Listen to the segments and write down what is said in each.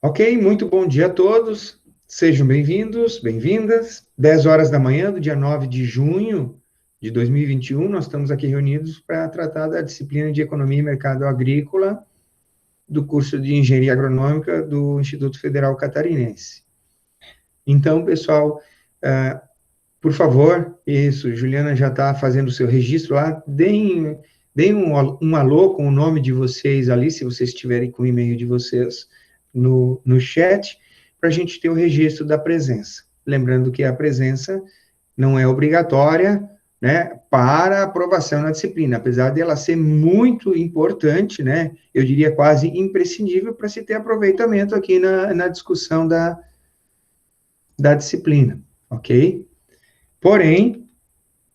Ok, muito bom dia a todos. Sejam bem-vindos, bem-vindas. 10 horas da manhã do dia 9 de junho de 2021, nós estamos aqui reunidos para tratar da disciplina de Economia e Mercado Agrícola do curso de Engenharia Agronômica do Instituto Federal Catarinense. Então, pessoal, por favor, isso, Juliana já está fazendo o seu registro lá, deem um alô com o nome de vocês ali, se vocês estiverem com o e-mail de vocês no chat, para a gente ter o registro da presença. Lembrando que a presença não é obrigatória, né, para aprovação na disciplina, apesar de ela ser muito importante, né, eu diria quase imprescindível para se ter aproveitamento aqui na discussão da disciplina, ok? Porém,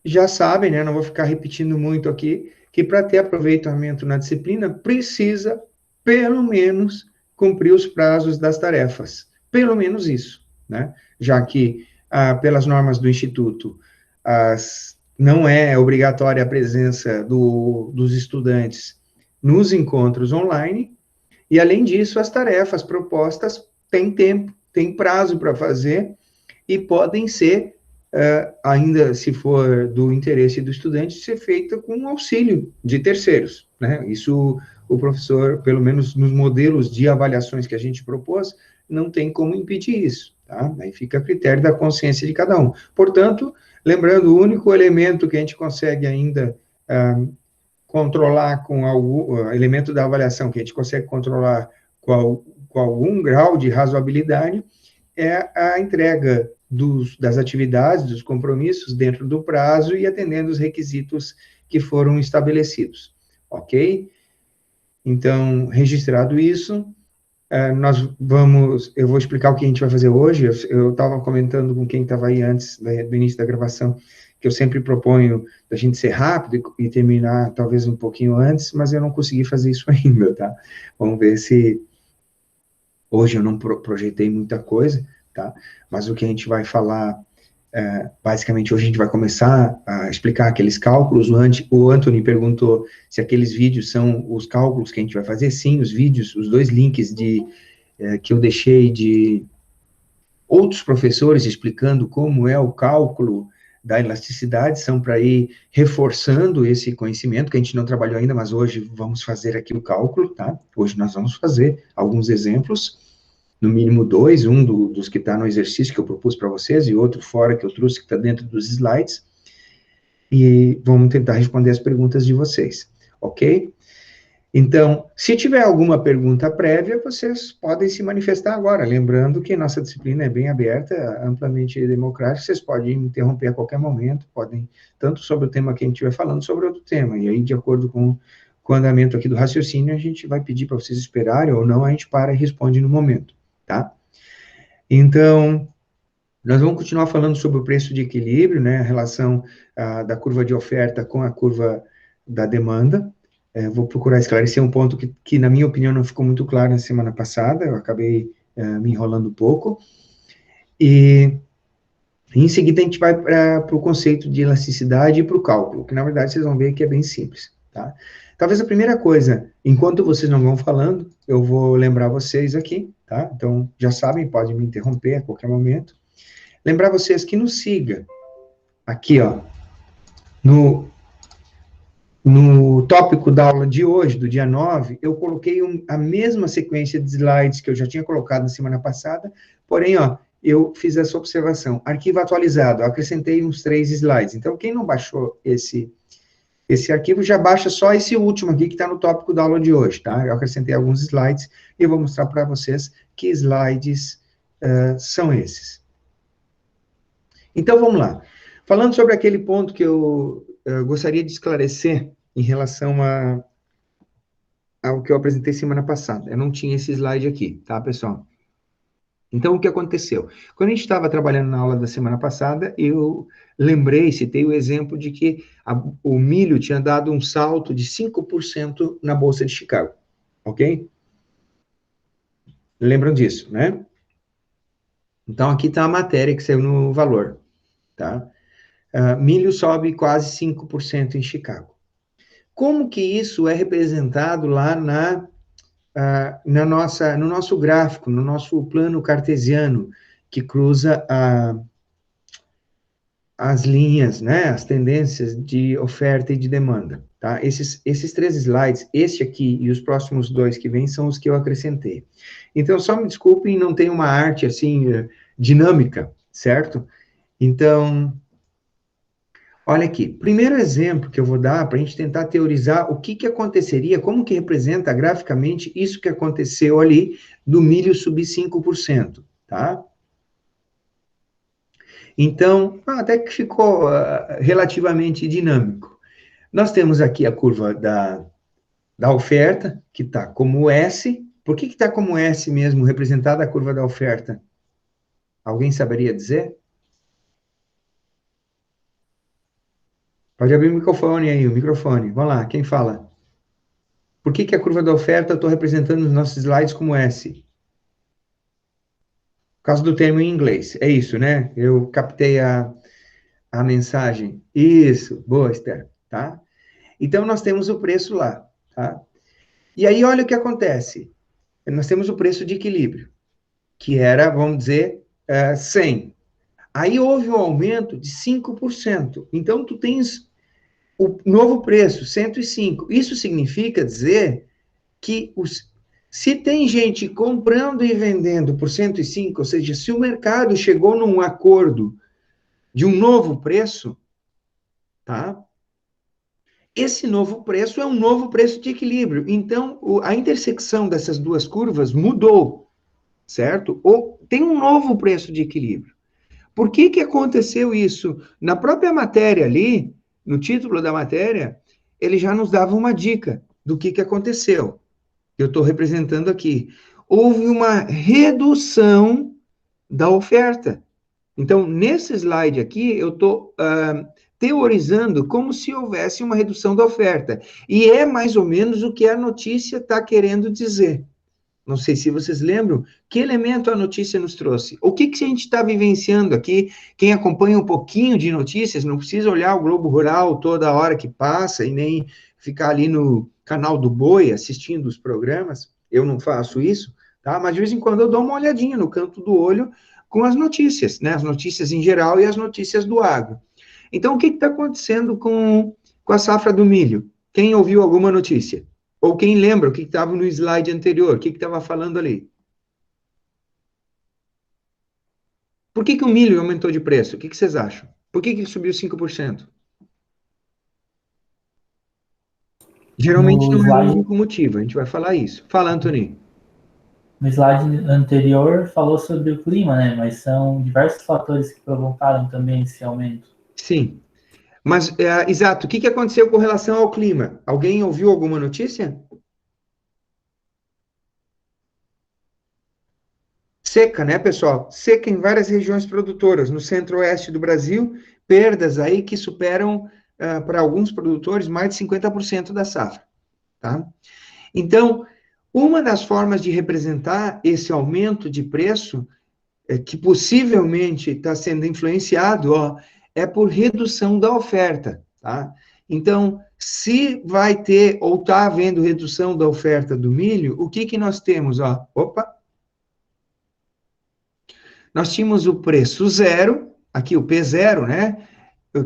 já sabem, né, não vou ficar repetindo muito aqui, que para ter aproveitamento na disciplina, precisa, pelo menos, cumprir os prazos das tarefas. Pelo menos isso, né? Já que, pelas normas do Instituto, não é obrigatória a presença dos estudantes nos encontros online, e, além disso, as tarefas propostas têm tempo, têm prazo para fazer, e podem ser ainda se for do interesse do estudante, ser feita com auxílio de terceiros, né? Isso o professor, pelo menos nos modelos de avaliações que a gente propôs, não tem como impedir isso, tá? Aí fica a critério da consciência de cada um. Portanto, lembrando, o único elemento que a gente consegue ainda controlar com algum elemento da avaliação que a gente consegue controlar com algum grau de razoabilidade é a entrega das atividades, dos compromissos dentro do prazo e atendendo os requisitos que foram estabelecidos, ok? Então, registrado isso, eu vou explicar o que a gente vai fazer hoje. Eu estava comentando com quem estava aí antes do início da gravação, que eu sempre proponho a gente ser rápido e terminar talvez um pouquinho antes, mas eu não consegui fazer isso ainda, tá? Vamos ver se hoje eu não projetei muita coisa, tá? Mas o que a gente vai falar, basicamente, hoje a gente vai começar a explicar aqueles cálculos. O Anthony perguntou se aqueles vídeos são os cálculos que a gente vai fazer. Sim, os vídeos, os dois links que eu deixei de outros professores explicando como é o cálculo da elasticidade, são para ir reforçando esse conhecimento, que a gente não trabalhou ainda, mas hoje vamos fazer aqui o cálculo, tá? Hoje nós vamos fazer alguns exemplos, no mínimo dois, dos que está no exercício que eu propus para vocês, e outro fora que eu trouxe, que está dentro dos slides, e vamos tentar responder as perguntas de vocês, ok? Então, se tiver alguma pergunta prévia, vocês podem se manifestar agora, lembrando que nossa disciplina é bem aberta, amplamente democrática, vocês podem interromper a qualquer momento, podem, tanto sobre o tema que a gente estiver falando, sobre outro tema, e aí, de acordo com o andamento aqui do raciocínio, a gente vai pedir para vocês esperarem, ou não, a gente para e responde no momento, tá? Então, nós vamos continuar falando sobre o preço de equilíbrio, né, a relação da curva de oferta com a curva da demanda. Vou procurar esclarecer um ponto que, na minha opinião, não ficou muito claro na semana passada, eu acabei me enrolando um pouco. E, em seguida, a gente vai para o conceito de elasticidade e para o cálculo, que, na verdade, vocês vão ver que é bem simples, tá? Talvez a primeira coisa, enquanto vocês não vão falando, eu vou lembrar vocês aqui, tá? Então, já sabem, podem me interromper a qualquer momento. Lembrar vocês que nos siga aqui, ó, no tópico da aula de hoje, do dia 9, eu coloquei a mesma sequência de slides que eu já tinha colocado na semana passada, porém, ó, eu fiz essa observação. Arquivo atualizado, acrescentei uns 3 slides. Então, quem não baixou esse arquivo, já baixa só esse último aqui, que está no tópico da aula de hoje, tá? Eu acrescentei alguns slides e eu vou mostrar para vocês que slides são esses. Então, vamos lá. Falando sobre aquele ponto que eu gostaria de esclarecer em relação ao que eu apresentei semana passada. Eu não tinha esse slide aqui, tá, pessoal? Então, o que aconteceu? Quando a gente estava trabalhando na aula da semana passada, eu citei o exemplo de que o milho tinha dado um salto de 5% na Bolsa de Chicago, ok? Lembram disso, né? Então, aqui está a matéria que saiu no valor, tá? Milho sobe quase 5% em Chicago. Como que isso é representado lá no nosso gráfico, no nosso plano cartesiano, que cruza as linhas, né, as tendências de oferta e de demanda, tá? Esses 3 slides, este aqui e os próximos 2 que vêm, são os que eu acrescentei. Então, só me desculpem, não tem uma arte, assim, dinâmica, certo? Então, olha aqui, primeiro exemplo que eu vou dar para a gente tentar teorizar o que aconteceria, como que representa graficamente isso que aconteceu ali do milho subir 5%, tá? Então, até que ficou relativamente dinâmico. Nós temos aqui a curva da oferta, que está como S. Por que está como S mesmo, representada a curva da oferta? Alguém saberia dizer? Pode abrir o microfone aí, o microfone. Vamos lá, quem fala? Por que a curva da oferta eu estou representando nos nossos slides como S? Por causa do termo em inglês. É isso, né? Eu captei a mensagem. Isso, boa, Esther, tá? Então, nós temos o preço lá, tá? E aí, olha o que acontece. Nós temos o preço de equilíbrio, que era, vamos dizer, 100. Aí houve um aumento de 5%. Então, tu tens o novo preço, 105. Isso significa dizer que se tem gente comprando e vendendo por 105, ou seja, se o mercado chegou num acordo de um novo preço, tá? Esse novo preço é um novo preço de equilíbrio. Então, a intersecção dessas duas curvas mudou, certo? Ou tem um novo preço de equilíbrio. Por que aconteceu isso? Na própria matéria ali, no título da matéria, ele já nos dava uma dica do que aconteceu. Eu estou representando aqui. Houve uma redução da oferta. Então, nesse slide aqui, eu estou teorizando como se houvesse uma redução da oferta. E é mais ou menos o que a notícia está querendo dizer. Não sei se vocês lembram, que elemento a notícia nos trouxe? O que a gente está vivenciando aqui? Quem acompanha um pouquinho de notícias, não precisa olhar o Globo Rural toda hora que passa e nem ficar ali no canal do Boi assistindo os programas. Eu não faço isso, tá? Mas de vez em quando eu dou uma olhadinha no canto do olho com as notícias, né? As notícias em geral e as notícias do agro. Então, o que está acontecendo com a safra do milho? Quem ouviu alguma notícia? Ou quem lembra o que estava no slide anterior? O que estava falando ali? Por que o milho aumentou de preço? O que vocês acham? Por que ele subiu 5%? Geralmente No não é o slide, único motivo, a gente vai falar isso. Fala, Anthony. no slide anterior falou sobre o clima, né? Mas são diversos fatores que provocaram também esse aumento. Sim. Mas, exato, o que aconteceu com relação ao clima? Alguém ouviu alguma notícia? Seca, né, pessoal? Seca em várias regiões produtoras, no centro-oeste do Brasil, perdas aí que superam, para alguns produtores, mais de 50% da safra, tá? Então, uma das formas de representar esse aumento de preço, que possivelmente está sendo influenciado, ó, é por redução da oferta, tá? Então, se vai ter ou está havendo redução da oferta do milho, o que nós temos, ó? Opa! Nós tínhamos o preço zero, aqui o P0, né?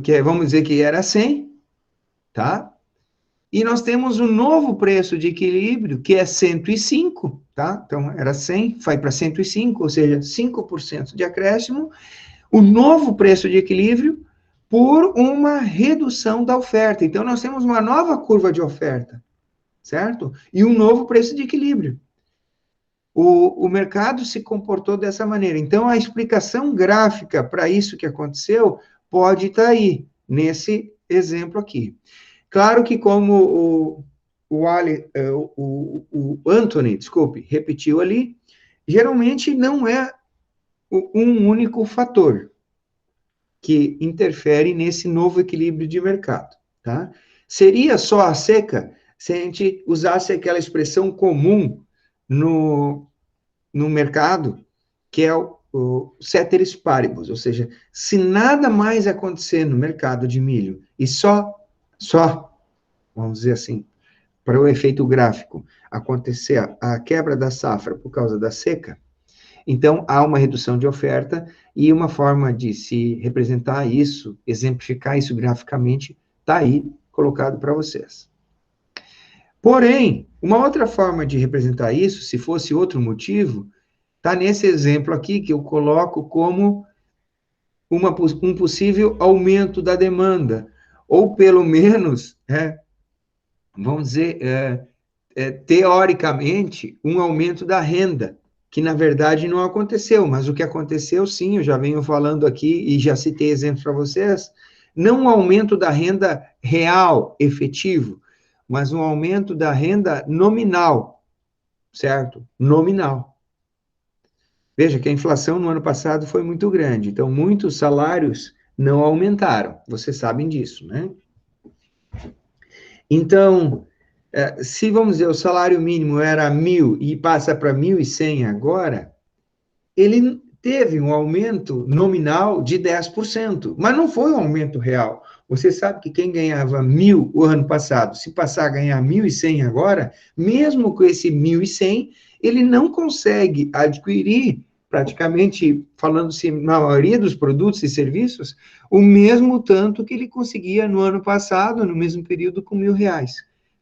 Que vamos dizer que era 100, tá? E nós temos um novo preço de equilíbrio, que é 105, tá? Então, era 100, vai para 105, ou seja, 5% de acréscimo. O novo preço de equilíbrio por uma redução da oferta. Então, nós temos uma nova curva de oferta, certo? E um novo preço de equilíbrio. O mercado se comportou dessa maneira. Então, a explicação gráfica para isso que aconteceu pode estar aí, nesse exemplo aqui. Claro que, como o Anthony, desculpe, repetiu ali, geralmente não é um único fator que interfere nesse novo equilíbrio de mercado, tá? Seria só a seca se a gente usasse aquela expressão comum no mercado, que é o ceteris paribus, ou seja, se nada mais acontecer no mercado de milho e só, vamos dizer assim, para o efeito gráfico acontecer a quebra da safra por causa da seca, então há uma redução de oferta e uma forma de se representar isso, exemplificar isso graficamente, está aí colocado para vocês. Porém, uma outra forma de representar isso, se fosse outro motivo, está nesse exemplo aqui que eu coloco como um possível aumento da demanda, ou pelo menos, vamos dizer, teoricamente, um aumento da renda, que na verdade não aconteceu, mas o que aconteceu, sim, eu já venho falando aqui e já citei exemplos para vocês, não um aumento da renda real, efetivo, mas um aumento da renda nominal, certo? Nominal. Veja que a inflação no ano passado foi muito grande, então muitos salários não aumentaram, vocês sabem disso, né? Então, se, vamos dizer, o salário mínimo era 1.000 e passa para 1.100 agora, ele teve um aumento nominal de 10%, mas não foi um aumento real. Você sabe que quem ganhava 1.000 o ano passado, se passar a ganhar 1.100 agora, mesmo com esse 1.100, ele não consegue adquirir, praticamente, falando-se na maioria dos produtos e serviços, o mesmo tanto que ele conseguia no ano passado, no mesmo período, com R$1.000.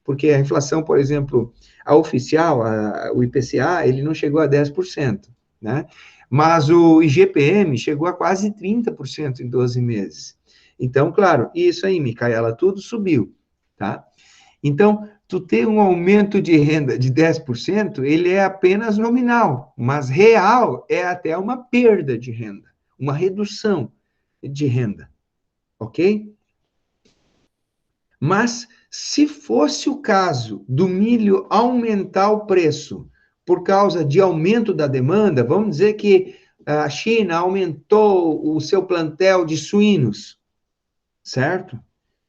Porque a inflação, por exemplo, a oficial, o IPCA, ele não chegou a 10%, né? Mas o IGPM chegou a quase 30% em 12 meses. Então, claro, isso aí, Micaela, tudo subiu, tá? Então, tu ter um aumento de renda de 10%, ele é apenas nominal, mas real é até uma perda de renda, uma redução de renda, ok? Mas, se fosse o caso do milho aumentar o preço por causa de aumento da demanda, vamos dizer que a China aumentou o seu plantel de suínos, certo?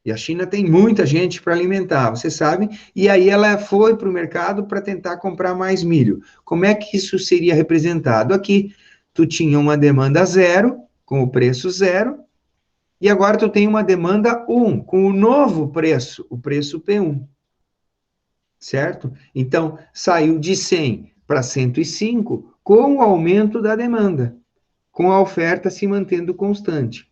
E a China tem muita gente para alimentar, vocês sabem, e aí ela foi para o mercado para tentar comprar mais milho. Como é que isso seria representado? Aqui, tu tinha uma demanda zero, com o preço zero, e agora tu tem uma demanda 1, com o novo preço, o preço P1, certo? Então, saiu de 100 para 105 com o aumento da demanda, com a oferta se mantendo constante.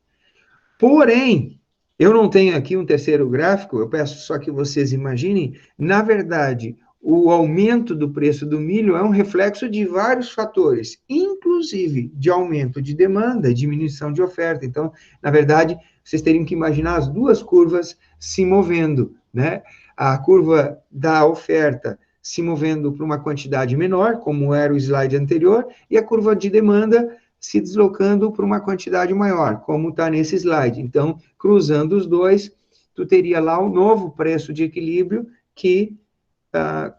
Porém, eu não tenho aqui um terceiro gráfico, eu peço só que vocês imaginem, na verdade, o aumento do preço do milho é um reflexo de vários fatores, inclusive de aumento de demanda, diminuição de oferta. Então, na verdade, vocês teriam que imaginar as duas curvas se movendo, né? A curva da oferta se movendo para uma quantidade menor, como era o slide anterior, e a curva de demanda se deslocando para uma quantidade maior, como está nesse slide. Então, cruzando os dois, tu teria lá o novo preço de equilíbrio que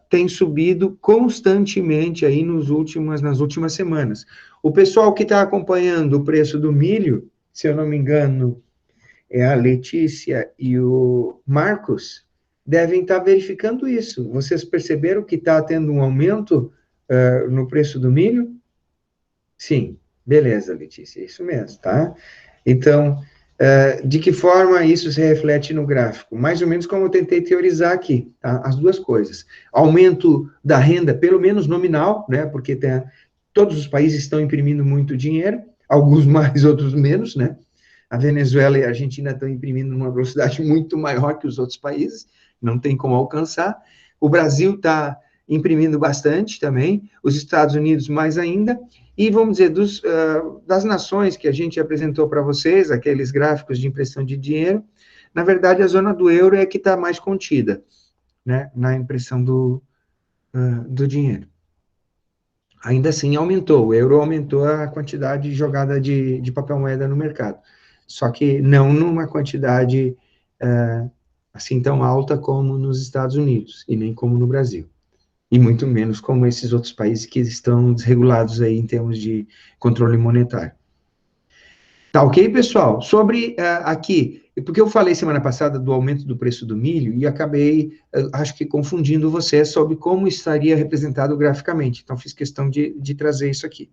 tem subido constantemente aí nas últimas semanas. O pessoal que está acompanhando o preço do milho, se eu não me engano, é a Letícia e o Marcos, devem estar verificando isso. Vocês perceberam que está tendo um aumento no preço do milho? Sim, beleza, Letícia, é isso mesmo, tá? Então, de que forma isso se reflete no gráfico? Mais ou menos como eu tentei teorizar aqui, tá? As duas coisas. Aumento da renda, pelo menos nominal, né? Porque todos os países estão imprimindo muito dinheiro, alguns mais, outros menos, né? A Venezuela e a Argentina estão imprimindo numa velocidade muito maior que os outros países, não tem como alcançar. O Brasil está imprimindo bastante também, os Estados Unidos mais ainda, e vamos dizer, das nações que a gente apresentou para vocês, aqueles gráficos de impressão de dinheiro, na verdade a zona do euro é que está mais contida, né, na impressão do dinheiro. Ainda assim aumentou, o euro aumentou a quantidade jogada de papel moeda no mercado, só que não numa quantidade assim tão alta como nos Estados Unidos, e nem como no Brasil. E muito menos como esses outros países que estão desregulados aí em termos de controle monetário. Tá ok, pessoal? Sobre aqui, porque eu falei semana passada do aumento do preço do milho e acabei, acho que confundindo vocês sobre como estaria representado graficamente. Então, fiz questão de trazer isso aqui.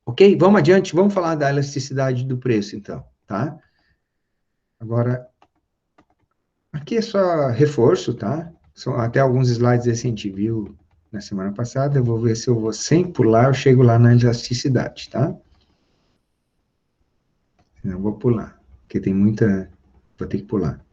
Ok? Vamos adiante, vamos falar da elasticidade do preço, então, tá? Agora, aqui é só reforço, tá? Até alguns slides assim a gente viu na semana passada, eu vou ver se eu vou sem pular, eu chego lá na elasticidade, tá? Não vou pular, porque tem muita... Vou ter que pular.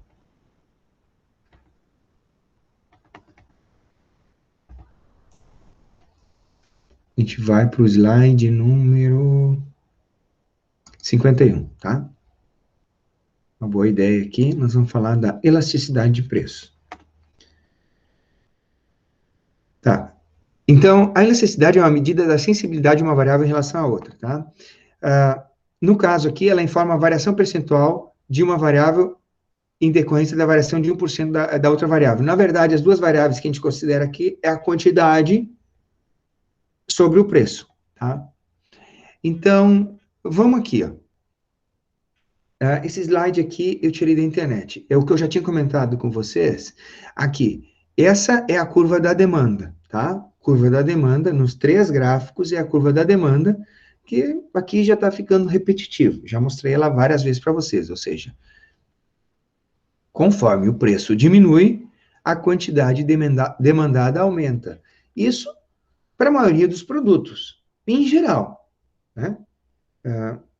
A gente vai para o slide número 51, tá? Uma boa ideia aqui, nós vamos falar da elasticidade de preço. Tá. Então, a elasticidade é uma medida da sensibilidade de uma variável em relação à outra, tá? No caso aqui, ela informa a variação percentual de uma variável em decorrência da variação de 1% da outra variável. Na verdade, as duas variáveis que a gente considera aqui é a quantidade sobre o preço, tá? Então, vamos aqui, ó. Esse slide aqui eu tirei da internet. É o que eu já tinha comentado com vocês. Aqui, essa é a curva da demanda, tá? Curva da demanda, nos 3 gráficos, é a curva da demanda, que aqui já está ficando repetitivo. Já mostrei ela várias vezes para vocês, ou seja, conforme o preço diminui, a quantidade demandada aumenta. Isso para a maioria dos produtos. Em geral, né?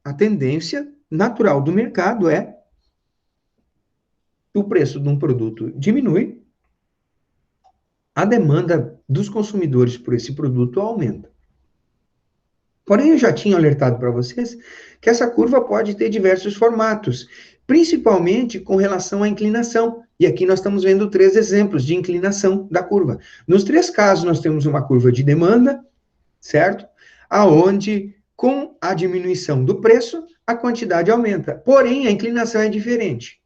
A tendência natural do mercado é o preço de um produto diminui, a demanda dos consumidores por esse produto aumenta. Porém, eu já tinha alertado para vocês que essa curva pode ter diversos formatos, principalmente com relação à inclinação. E aqui nós estamos vendo 3 exemplos de inclinação da curva. Nos 3 casos, nós temos uma curva de demanda, certo? Aonde, com a diminuição do preço, a quantidade aumenta. Porém, a inclinação é diferente.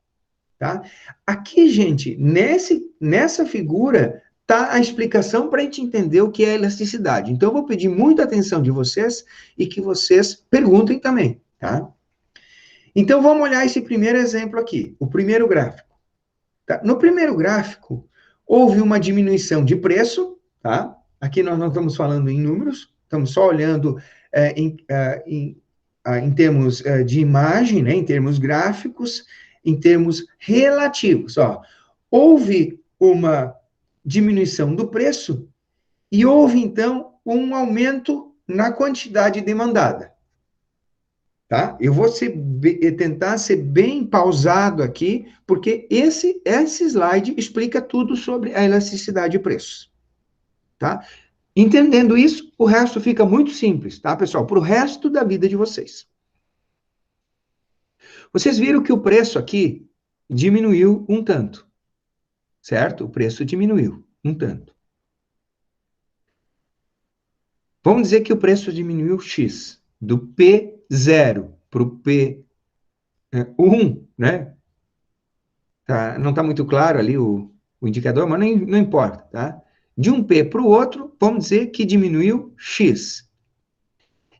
Tá? Aqui, gente, nessa figura, está a explicação para a gente entender o que é elasticidade. Então, eu vou pedir muita atenção de vocês e que vocês perguntem também, tá? Então, vamos olhar esse primeiro exemplo aqui, o primeiro gráfico. Tá? No primeiro gráfico, houve uma diminuição de preço, tá? Aqui nós não estamos falando em números, estamos só olhando em termos de imagem, né? Em termos gráficos, em termos relativos. Ó, houve uma diminuição do preço e houve, então, um aumento na quantidade demandada. Tá? Eu vou tentar ser bem pausado aqui, porque esse slide explica tudo sobre a elasticidade de preços. Tá? Entendendo isso, o resto fica muito simples, tá, pessoal? Para o resto da vida de vocês. Vocês viram que o preço aqui diminuiu um tanto, certo? O preço diminuiu um tanto. Vamos dizer que o preço diminuiu X, do P0 para o P1, né? Tá, não está muito claro ali o indicador, mas não importa, tá? De um P para o outro, vamos dizer que diminuiu X.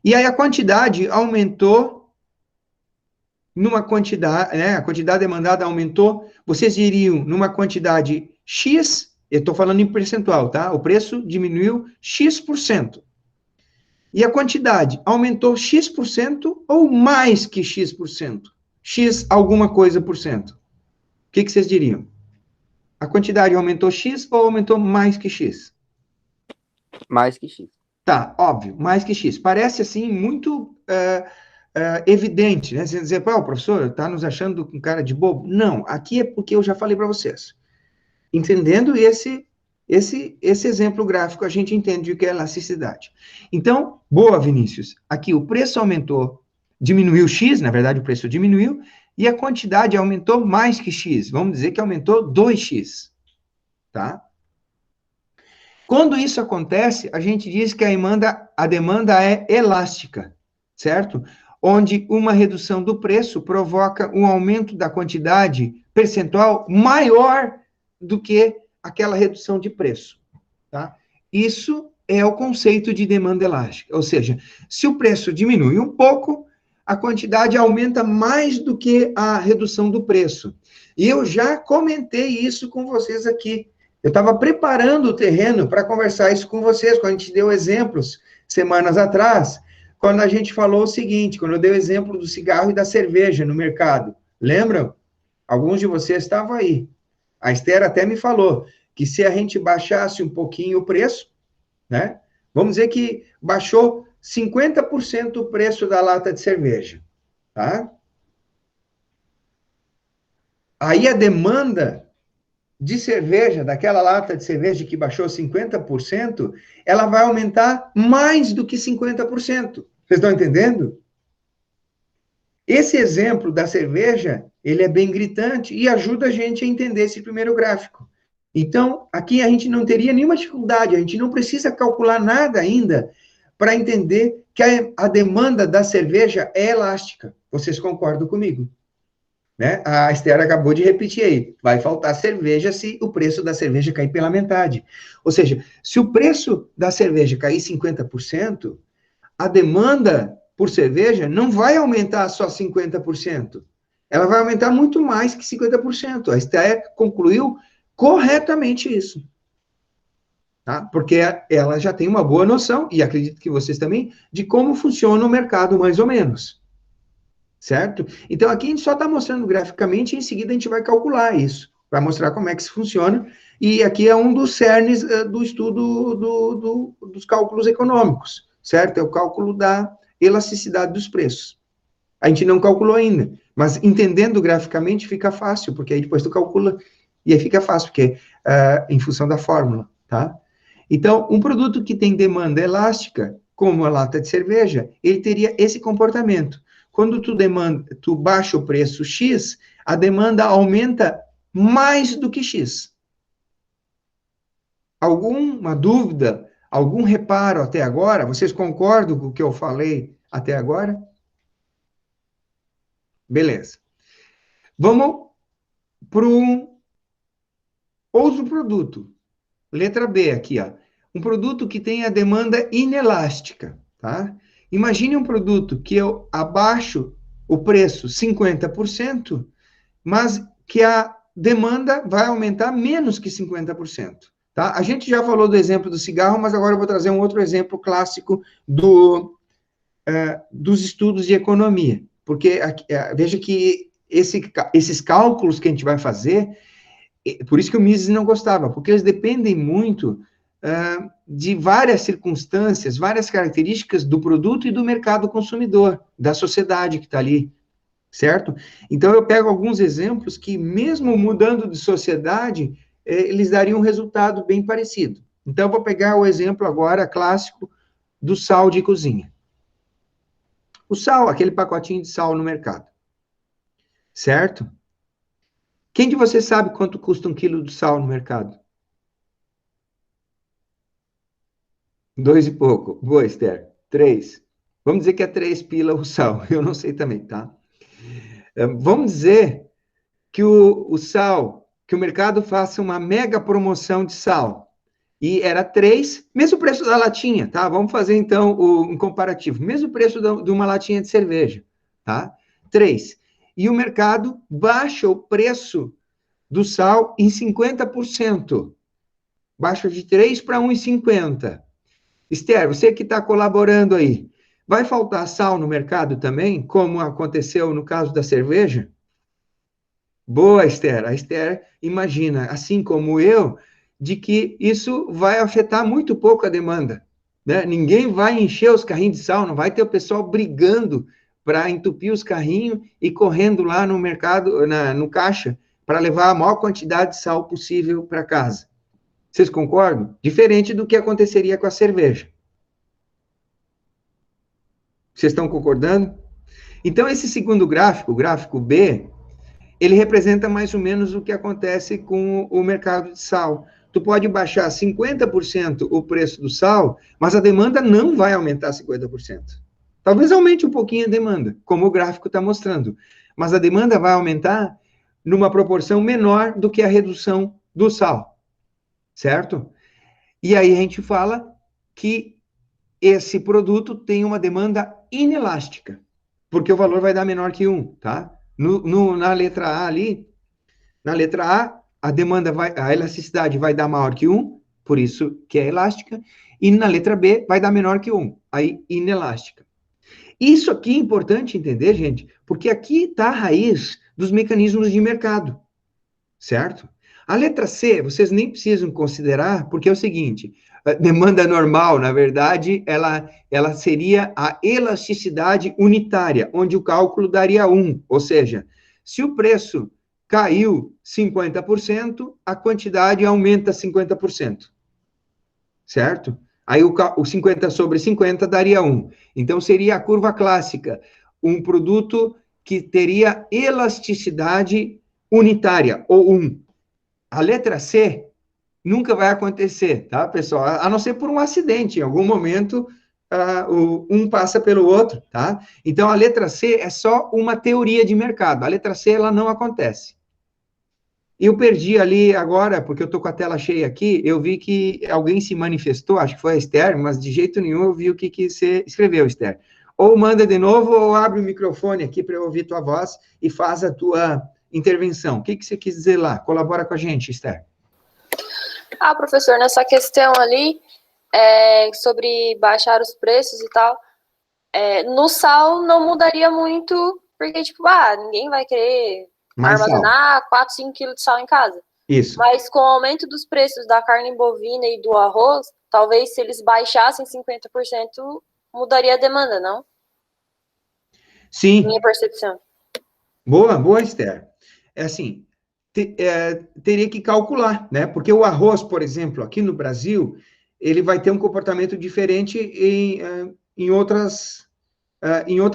E aí a quantidade aumentou numa quantidade, né? A quantidade demandada aumentou, vocês diriam numa quantidade X, eu estou falando em percentual, tá? O preço diminuiu X%. E a quantidade aumentou X% ou mais que X%? X alguma coisa por cento. O que vocês diriam? A quantidade aumentou X ou aumentou mais que X? Mais que X. Tá, óbvio, mais que X. Parece, assim, muito evidente, né? Você dizer, pô, o professor está nos achando um cara de bobo. Não, aqui é porque eu já falei para vocês. Entendendo esse exemplo gráfico, a gente entende o que é elasticidade. Então, boa, Vinícius. Aqui o preço aumentou, diminuiu X, na verdade o preço diminuiu, e a quantidade aumentou mais que X. Vamos dizer que aumentou 2X. Tá? Quando isso acontece, a gente diz que a demanda é elástica, certo? Onde uma redução do preço provoca um aumento da quantidade percentual maior do que aquela redução de preço, tá? Isso é o conceito de demanda elástica, ou seja, se o preço diminui um pouco, a quantidade aumenta mais do que a redução do preço. E eu já comentei isso com vocês aqui. Eu estava preparando o terreno para conversar isso com vocês, quando a gente deu exemplos semanas atrás, quando a gente falou o seguinte, quando eu dei o exemplo do cigarro e da cerveja no mercado. Lembram? Alguns de vocês estavam aí. A Esther até me falou que se a gente baixasse um pouquinho o preço, né? Vamos dizer que baixou 50% o preço da lata de cerveja, tá? Aí a demanda de cerveja, daquela lata de cerveja que baixou 50%, ela vai aumentar mais do que 50%. Vocês estão entendendo? Esse exemplo da cerveja, ele é bem gritante e ajuda a gente a entender esse primeiro gráfico. Então, aqui a gente não teria nenhuma dificuldade, a gente não precisa calcular nada ainda para entender que a demanda da cerveja é elástica. Vocês concordam comigo? Né? A Esther acabou de repetir aí, vai faltar cerveja se o preço da cerveja cair pela metade. Ou seja, se o preço da cerveja cair 50%, a demanda por cerveja não vai aumentar só 50%. Ela vai aumentar muito mais que 50%. A Esther concluiu corretamente isso. Tá? Porque ela já tem uma boa noção, e acredito que vocês também, de como funciona o mercado, mais ou menos. Certo? Então, aqui a gente só está mostrando graficamente, e em seguida a gente vai calcular isso, vai mostrar como é que isso funciona, e aqui é um dos cernes do estudo dos cálculos econômicos, certo? É o cálculo da elasticidade dos preços. A gente não calculou ainda, mas entendendo graficamente fica fácil, porque aí depois tu calcula, e aí fica fácil, porque em função da fórmula, tá? Então, um produto que tem demanda elástica, como a lata de cerveja, ele teria esse comportamento. Quando tu baixa o preço X, a demanda aumenta mais do que X. Alguma dúvida, algum reparo até agora? Vocês concordam com o que eu falei até agora? Beleza. Vamos para um outro produto. Letra B aqui, ó. Um produto que tem a demanda inelástica, tá? Imagine um produto que eu abaixo o preço 50%, mas que a demanda vai aumentar menos que 50%. Tá? A gente já falou do exemplo do cigarro, mas agora eu vou trazer um outro exemplo clássico dos estudos de economia. Porque veja que esses cálculos que a gente vai fazer, por isso que o Mises não gostava, porque eles dependem muito de várias circunstâncias, várias características do produto e do mercado consumidor, da sociedade que está ali, certo? Então, eu pego alguns exemplos que, mesmo mudando de sociedade, eles dariam um resultado bem parecido. Então, eu vou pegar o exemplo agora clássico do sal de cozinha. O sal, aquele pacotinho de sal no mercado, certo? Quem de vocês sabe quanto custa 1 quilo de sal no mercado? 2 e pouco. Boa, Esther. 3. Vamos dizer que é 3 pila o sal. Eu não sei também, tá? Vamos dizer que o sal, que o mercado faça uma mega promoção de sal. E era 3, mesmo preço da latinha, tá? Vamos fazer, então, um comparativo. Mesmo preço de uma latinha de cerveja, tá? 3. E o mercado baixa o preço do sal em 50%. Baixa de 3 para 1,50. Esther, você que está colaborando aí, vai faltar sal no mercado também, como aconteceu no caso da cerveja? Boa, Esther. A Esther imagina, assim como eu, de que isso vai afetar muito pouco a demanda. Né? Ninguém vai encher os carrinhos de sal, não vai ter o pessoal brigando para entupir os carrinhos e correndo lá no mercado, no caixa, para levar a maior quantidade de sal possível para casa. Vocês concordam? Diferente do que aconteceria com a cerveja. Vocês estão concordando? Então, esse segundo gráfico, o gráfico B, ele representa mais ou menos o que acontece com o mercado de sal. Tu pode baixar 50% o preço do sal, mas a demanda não vai aumentar 50%. Talvez aumente um pouquinho a demanda, como o gráfico está mostrando. Mas a demanda vai aumentar numa proporção menor do que a redução do sal. Certo? E aí a gente fala que esse produto tem uma demanda inelástica, porque o valor vai dar menor que 1, tá? Na letra A ali, na letra A, a elasticidade vai dar maior que 1, por isso que é elástica, e na letra B vai dar menor que 1, aí inelástica. Isso aqui é importante entender, gente, porque aqui está a raiz dos mecanismos de mercado, certo? A letra C, vocês nem precisam considerar, porque é o seguinte, a demanda normal, na verdade, ela seria a elasticidade unitária, onde o cálculo daria 1, ou seja, se o preço caiu 50%, a quantidade aumenta 50%, certo? Aí o 50 sobre 50 daria 1. Então, seria a curva clássica, um produto que teria elasticidade unitária, ou 1. A letra C nunca vai acontecer, tá, pessoal? A não ser por um acidente, em algum momento, um passa pelo outro, tá? Então, a letra C é só uma teoria de mercado. A letra C, ela não acontece. Eu perdi ali agora, porque eu estou com a tela cheia aqui, eu vi que alguém se manifestou, acho que foi a Esther, mas de jeito nenhum eu vi o que você escreveu, Esther. Ou manda de novo, ou abre o microfone aqui para eu ouvir tua voz e faz a tua intervenção. O que você quis dizer lá? Colabora com a gente, Esther. Professor, nessa questão ali, sobre baixar os preços e tal, no sal não mudaria muito, porque, tipo, ninguém vai querer Mais armazenar 4, 5 quilos de sal em casa. Isso. Mas com o aumento dos preços da carne bovina e do arroz, talvez se eles baixassem 50%, mudaria a demanda, não? Sim. Minha percepção. Boa, Esther. É assim, teria que calcular, né? Porque o arroz, por exemplo, aqui no Brasil, ele vai ter um comportamento diferente em outras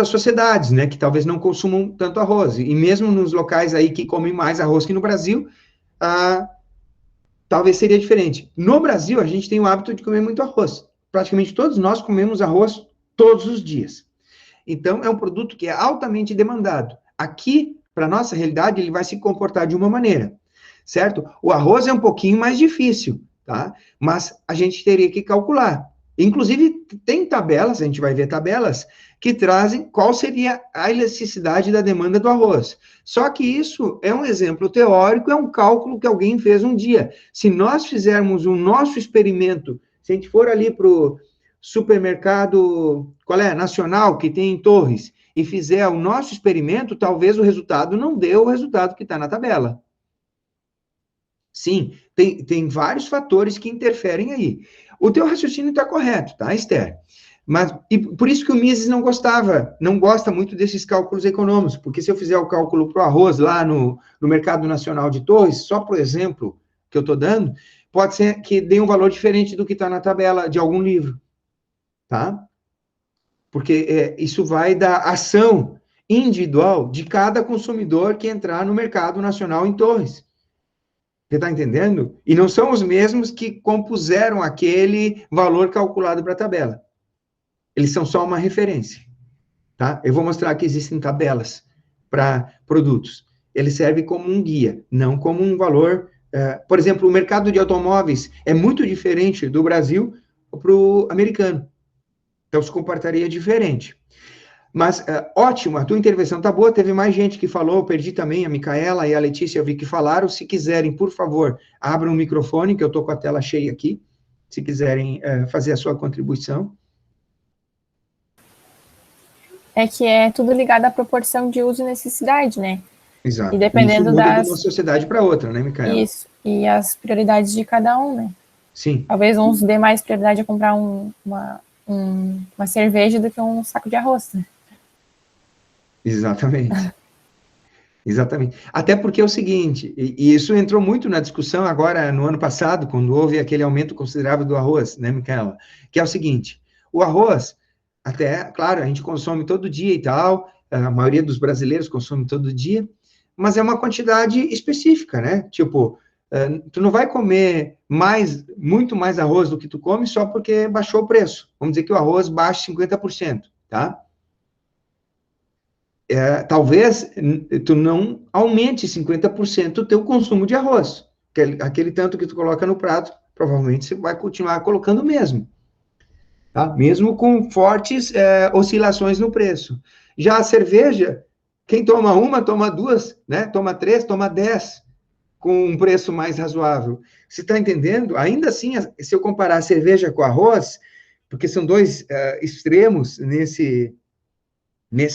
sociedades, né? Que talvez não consumam tanto arroz. E mesmo nos locais aí que comem mais arroz que no Brasil, talvez seria diferente. No Brasil, a gente tem o hábito de comer muito arroz. Praticamente todos nós comemos arroz todos os dias. Então, é um produto que é altamente demandado. Aqui, para a nossa realidade, ele vai se comportar de uma maneira, certo? O arroz é um pouquinho mais difícil, tá? Mas a gente teria que calcular. Inclusive, tem tabelas, a gente vai ver tabelas, que trazem qual seria a elasticidade da demanda do arroz. Só que isso é um exemplo teórico, é um cálculo que alguém fez um dia. Se nós fizermos o nosso experimento, se a gente for ali para o supermercado, nacional, que tem em Torres, e fizer o nosso experimento, talvez o resultado não dê o resultado que está na tabela. Sim, tem vários fatores que interferem aí. O teu raciocínio está correto, tá, Esther? Mas, e por isso que o Mises não gosta muito desses cálculos econômicos, porque se eu fizer o cálculo para o arroz lá no Mercado Nacional de Torres, só por exemplo que eu estou dando, pode ser que dê um valor diferente do que está na tabela de algum livro, tá? Porque isso vai da ação individual de cada consumidor que entrar no Mercado Nacional em Torres. Você está entendendo? E não são os mesmos que compuseram aquele valor calculado para a tabela. Eles são só uma referência, tá? Eu vou mostrar que existem tabelas para produtos. Ele serve como um guia, não como um valor. Por exemplo, o mercado de automóveis é muito diferente do Brasil para o americano. Então, se comportaria diferente. Mas, ótimo, a tua intervenção tá boa, teve mais gente que falou, perdi também, a Micaela e a Letícia, eu vi que falaram. Se quiserem, por favor, abram o microfone, que eu estou com a tela cheia aqui, se quiserem fazer a sua contribuição. É que é tudo ligado à proporção de uso e necessidade, né? Exato. E dependendo isso muda de uma sociedade para outra, né, Micaela? Isso, e as prioridades de cada um, né? Sim. Talvez uns dê mais prioridade a comprar uma cerveja do que um saco de arroz, né? Exatamente. Exatamente. Até porque é o seguinte, e isso entrou muito na discussão agora no ano passado, quando houve aquele aumento considerável do arroz, né, Micaela? Que é o seguinte, o arroz, até, claro, a gente consome todo dia e tal, a maioria dos brasileiros consome todo dia, mas é uma quantidade específica, né? Tipo, tu não vai comer muito mais arroz do que tu come só porque baixou o preço. Vamos dizer que o arroz baixe 50%, tá? Talvez tu não aumente 50% o teu consumo de arroz. Aquele tanto que tu coloca no prato, provavelmente você vai continuar colocando mesmo. Tá? Mesmo com fortes oscilações no preço. Já a cerveja, quem toma uma, toma duas, né? Toma 3, toma 10, com um preço mais razoável. Você está entendendo? Ainda assim, se eu comparar a cerveja com arroz, porque são dois extremos nesse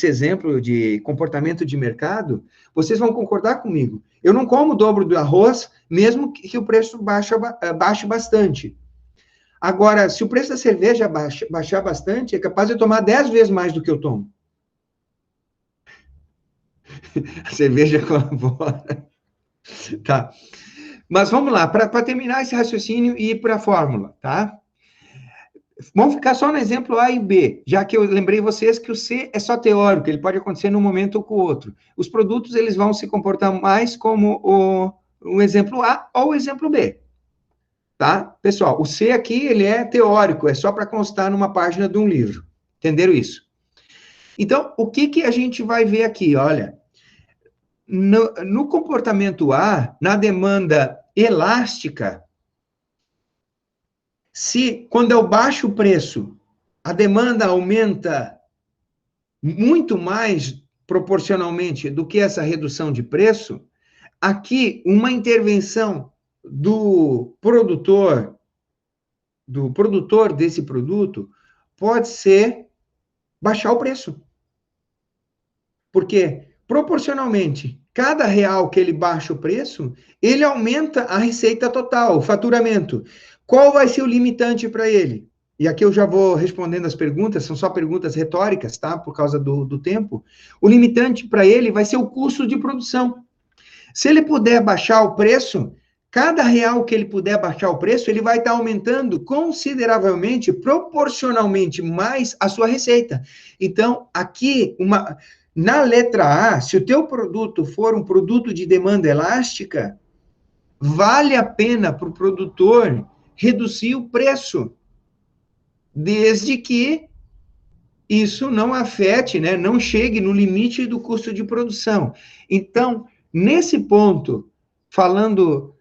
exemplo de comportamento de mercado, vocês vão concordar comigo. Eu não como o dobro do arroz, mesmo que o preço baixe bastante. Agora, se o preço da cerveja baixar bastante, é capaz de eu tomar 10 vezes mais do que eu tomo. A cerveja colabora. Tá. Mas vamos lá, para terminar esse raciocínio e ir para a fórmula, tá? Vamos ficar só no exemplo A e B, já que eu lembrei vocês que o C é só teórico, ele pode acontecer num momento ou com o outro. Os produtos, eles vão se comportar mais como o exemplo A ou o exemplo B, tá? Pessoal, o C aqui, ele é teórico, é só para constar numa página de um livro. Entenderam isso? Então, o que a gente vai ver aqui? Olha, no comportamento A, na demanda elástica, se, quando eu baixo o preço, a demanda aumenta muito mais proporcionalmente do que essa redução de preço, aqui uma intervenção do produtor desse produto, pode ser baixar o preço. Porque, proporcionalmente, cada real que ele baixa o preço, ele aumenta a receita total, o faturamento. Qual vai ser o limitante para ele? E aqui eu já vou respondendo as perguntas, são só perguntas retóricas, tá? Por causa do tempo. O limitante para ele vai ser o custo de produção. Se ele puder baixar o preço, cada real que ele puder baixar o preço, ele vai estar aumentando consideravelmente, proporcionalmente mais a sua receita. Então, aqui, na letra A, se o teu produto for um produto de demanda elástica, vale a pena para o produtor reduzir o preço, desde que isso não afete, né, não chegue no limite do custo de produção. Então, nesse ponto, falando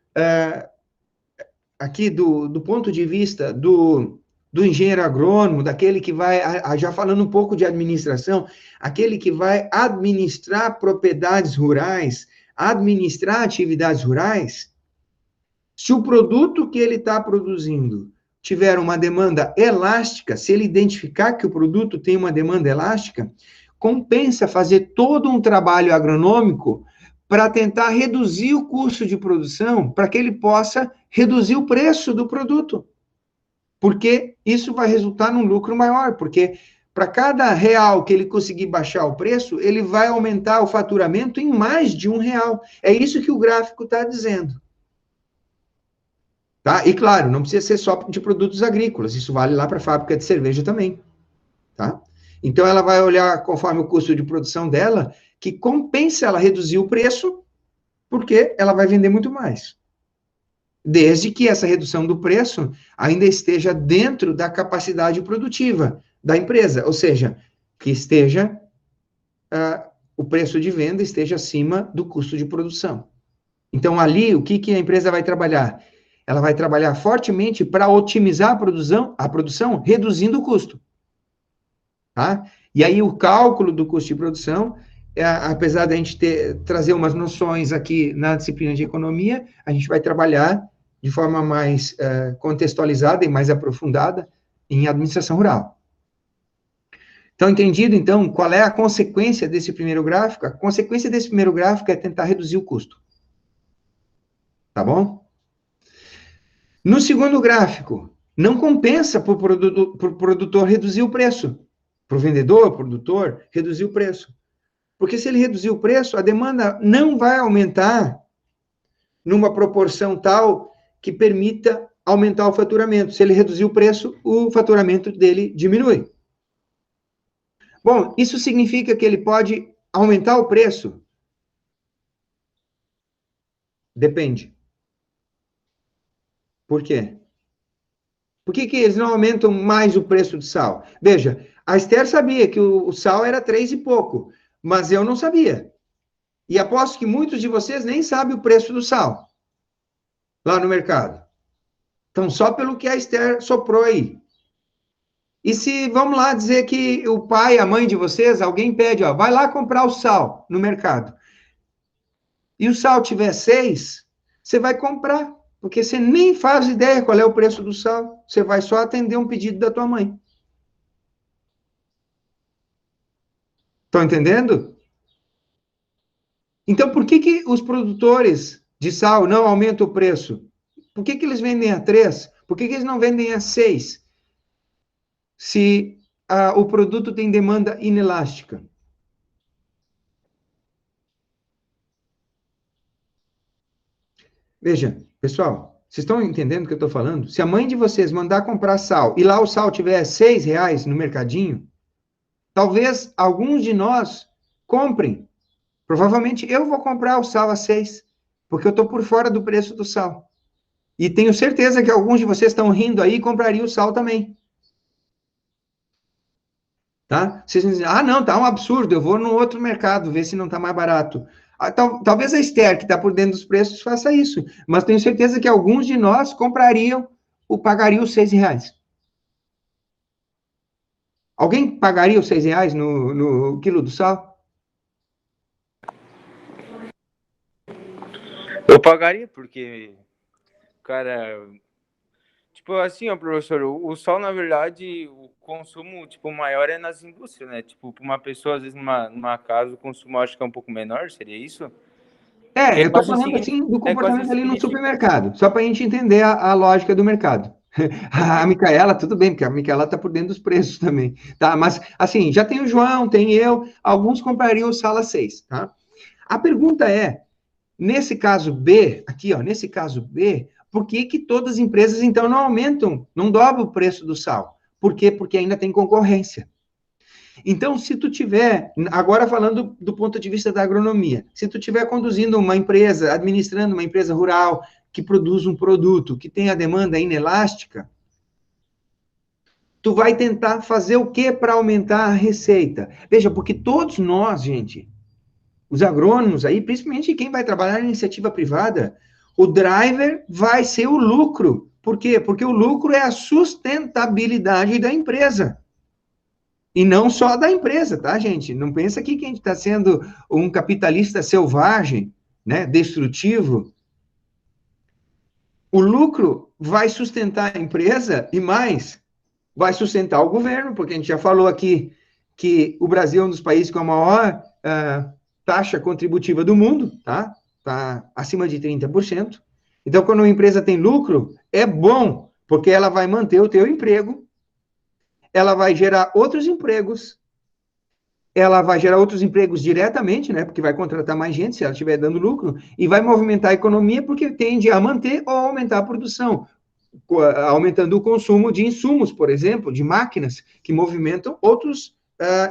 aqui do ponto de vista do engenheiro agrônomo, daquele que vai, já falando um pouco de administração, aquele que vai administrar propriedades rurais, administrar atividades rurais, se o produto que ele está produzindo tiver uma demanda elástica, se ele identificar que o produto tem uma demanda elástica, compensa fazer todo um trabalho agronômico para tentar reduzir o custo de produção, para que ele possa reduzir o preço do produto. Porque isso vai resultar num lucro maior, porque para cada real que ele conseguir baixar o preço, ele vai aumentar o faturamento em mais de R$1. É isso que o gráfico está dizendo. Tá? E claro, não precisa ser só de produtos agrícolas, isso vale lá para a fábrica de cerveja também. Tá? Então, ela vai olhar conforme o custo de produção dela, que compensa ela reduzir o preço, porque ela vai vender muito mais. Desde que essa redução do preço ainda esteja dentro da capacidade produtiva da empresa, ou seja, que esteja, o preço de venda esteja acima do custo de produção. Então, ali, o que a empresa vai trabalhar? Ela vai trabalhar fortemente para otimizar a produção, reduzindo o custo. Tá? E aí, o cálculo do custo de produção, apesar de a gente trazer umas noções aqui na disciplina de economia, a gente vai trabalhar de forma mais contextualizada e mais aprofundada em administração rural. Então, entendido, então, qual é a consequência desse primeiro gráfico? A consequência desse primeiro gráfico é tentar reduzir o custo. Tá bom? No segundo gráfico, não compensa para o produtor reduzir o preço. Para o vendedor, produtor, reduzir o preço. Porque se ele reduzir o preço, a demanda não vai aumentar numa proporção tal que permita aumentar o faturamento. Se ele reduzir o preço, o faturamento dele diminui. Bom, isso significa que ele pode aumentar o preço? Depende. Por quê? Por que eles não aumentam mais o preço do sal? Veja, a Esther sabia que o sal era 3 e pouco, mas eu não sabia. E aposto que muitos de vocês nem sabem o preço do sal lá no mercado. Então, só pelo que a Esther soprou aí. E se, vamos lá, dizer que o pai, a mãe de vocês, alguém pede, ó, vai lá comprar o sal no mercado. E o sal tiver 6, você vai comprar. Porque você nem faz ideia qual é o preço do sal. Você vai só atender um pedido da tua mãe. Estão entendendo? Então, por que os produtores de sal não aumentam o preço? Por que eles vendem a 3? Por que eles não vendem a 6? Se o produto tem demanda inelástica. Veja, pessoal, vocês estão entendendo o que eu estou falando? Se a mãe de vocês mandar comprar sal e lá o sal tiver R$6 no mercadinho, talvez alguns de nós comprem. Provavelmente eu vou comprar o sal a 6, porque eu estou por fora do preço do sal. E tenho certeza que alguns de vocês estão rindo aí e comprariam o sal também. Tá? Vocês vão dizer, não, tá um absurdo, eu vou no outro mercado ver se não tá mais barato. Talvez a Esther, que está por dentro dos preços, faça isso, mas tenho certeza que alguns de nós comprariam ou pagariam os R$6. Alguém pagaria os R$6 no quilo do sal? Eu pagaria, porque, cara, tipo assim, ó, professor, o sal, na verdade, o consumo, tipo, maior é nas indústrias, né? Tipo, para uma pessoa, às vezes, numa casa, o consumo acho que é um pouco menor, seria isso? Eu estou falando, assim, do comportamento ali no supermercado, só para a gente entender a lógica do mercado. A Micaela, tudo bem, porque a Micaela está por dentro dos preços também, tá? Mas, assim, já tem o João, tem eu, alguns comprariam o sal a 6, tá? A pergunta é, nesse caso B, aqui, ó, nesse caso B, por que todas as empresas, então, não aumentam, não dobram o preço do sal? Por quê? Porque ainda tem concorrência. Então, se tu tiver, agora falando do ponto de vista da agronomia, se tu tiver conduzindo uma empresa, administrando uma empresa rural, que produz um produto que tem a demanda inelástica, tu vai tentar fazer o que para aumentar a receita? Veja, porque todos nós, gente, os agrônomos aí, principalmente quem vai trabalhar em iniciativa privada, o driver vai ser o lucro. Por quê? Porque o lucro é a sustentabilidade da empresa. E não só da empresa, tá, gente? Não pensa aqui que a gente está sendo um capitalista selvagem, né, destrutivo. O lucro vai sustentar a empresa e mais, vai sustentar o governo, porque a gente já falou aqui que o Brasil é um dos países com a maior taxa contributiva do mundo, tá? Está acima de 30%. Então, quando uma empresa tem lucro, é bom, porque ela vai manter o teu emprego, ela vai gerar outros empregos, ela vai gerar outros empregos diretamente, né? Porque vai contratar mais gente se ela estiver dando lucro, e vai movimentar a economia porque tende a manter ou aumentar a produção, aumentando o consumo de insumos, por exemplo, de máquinas que movimentam outros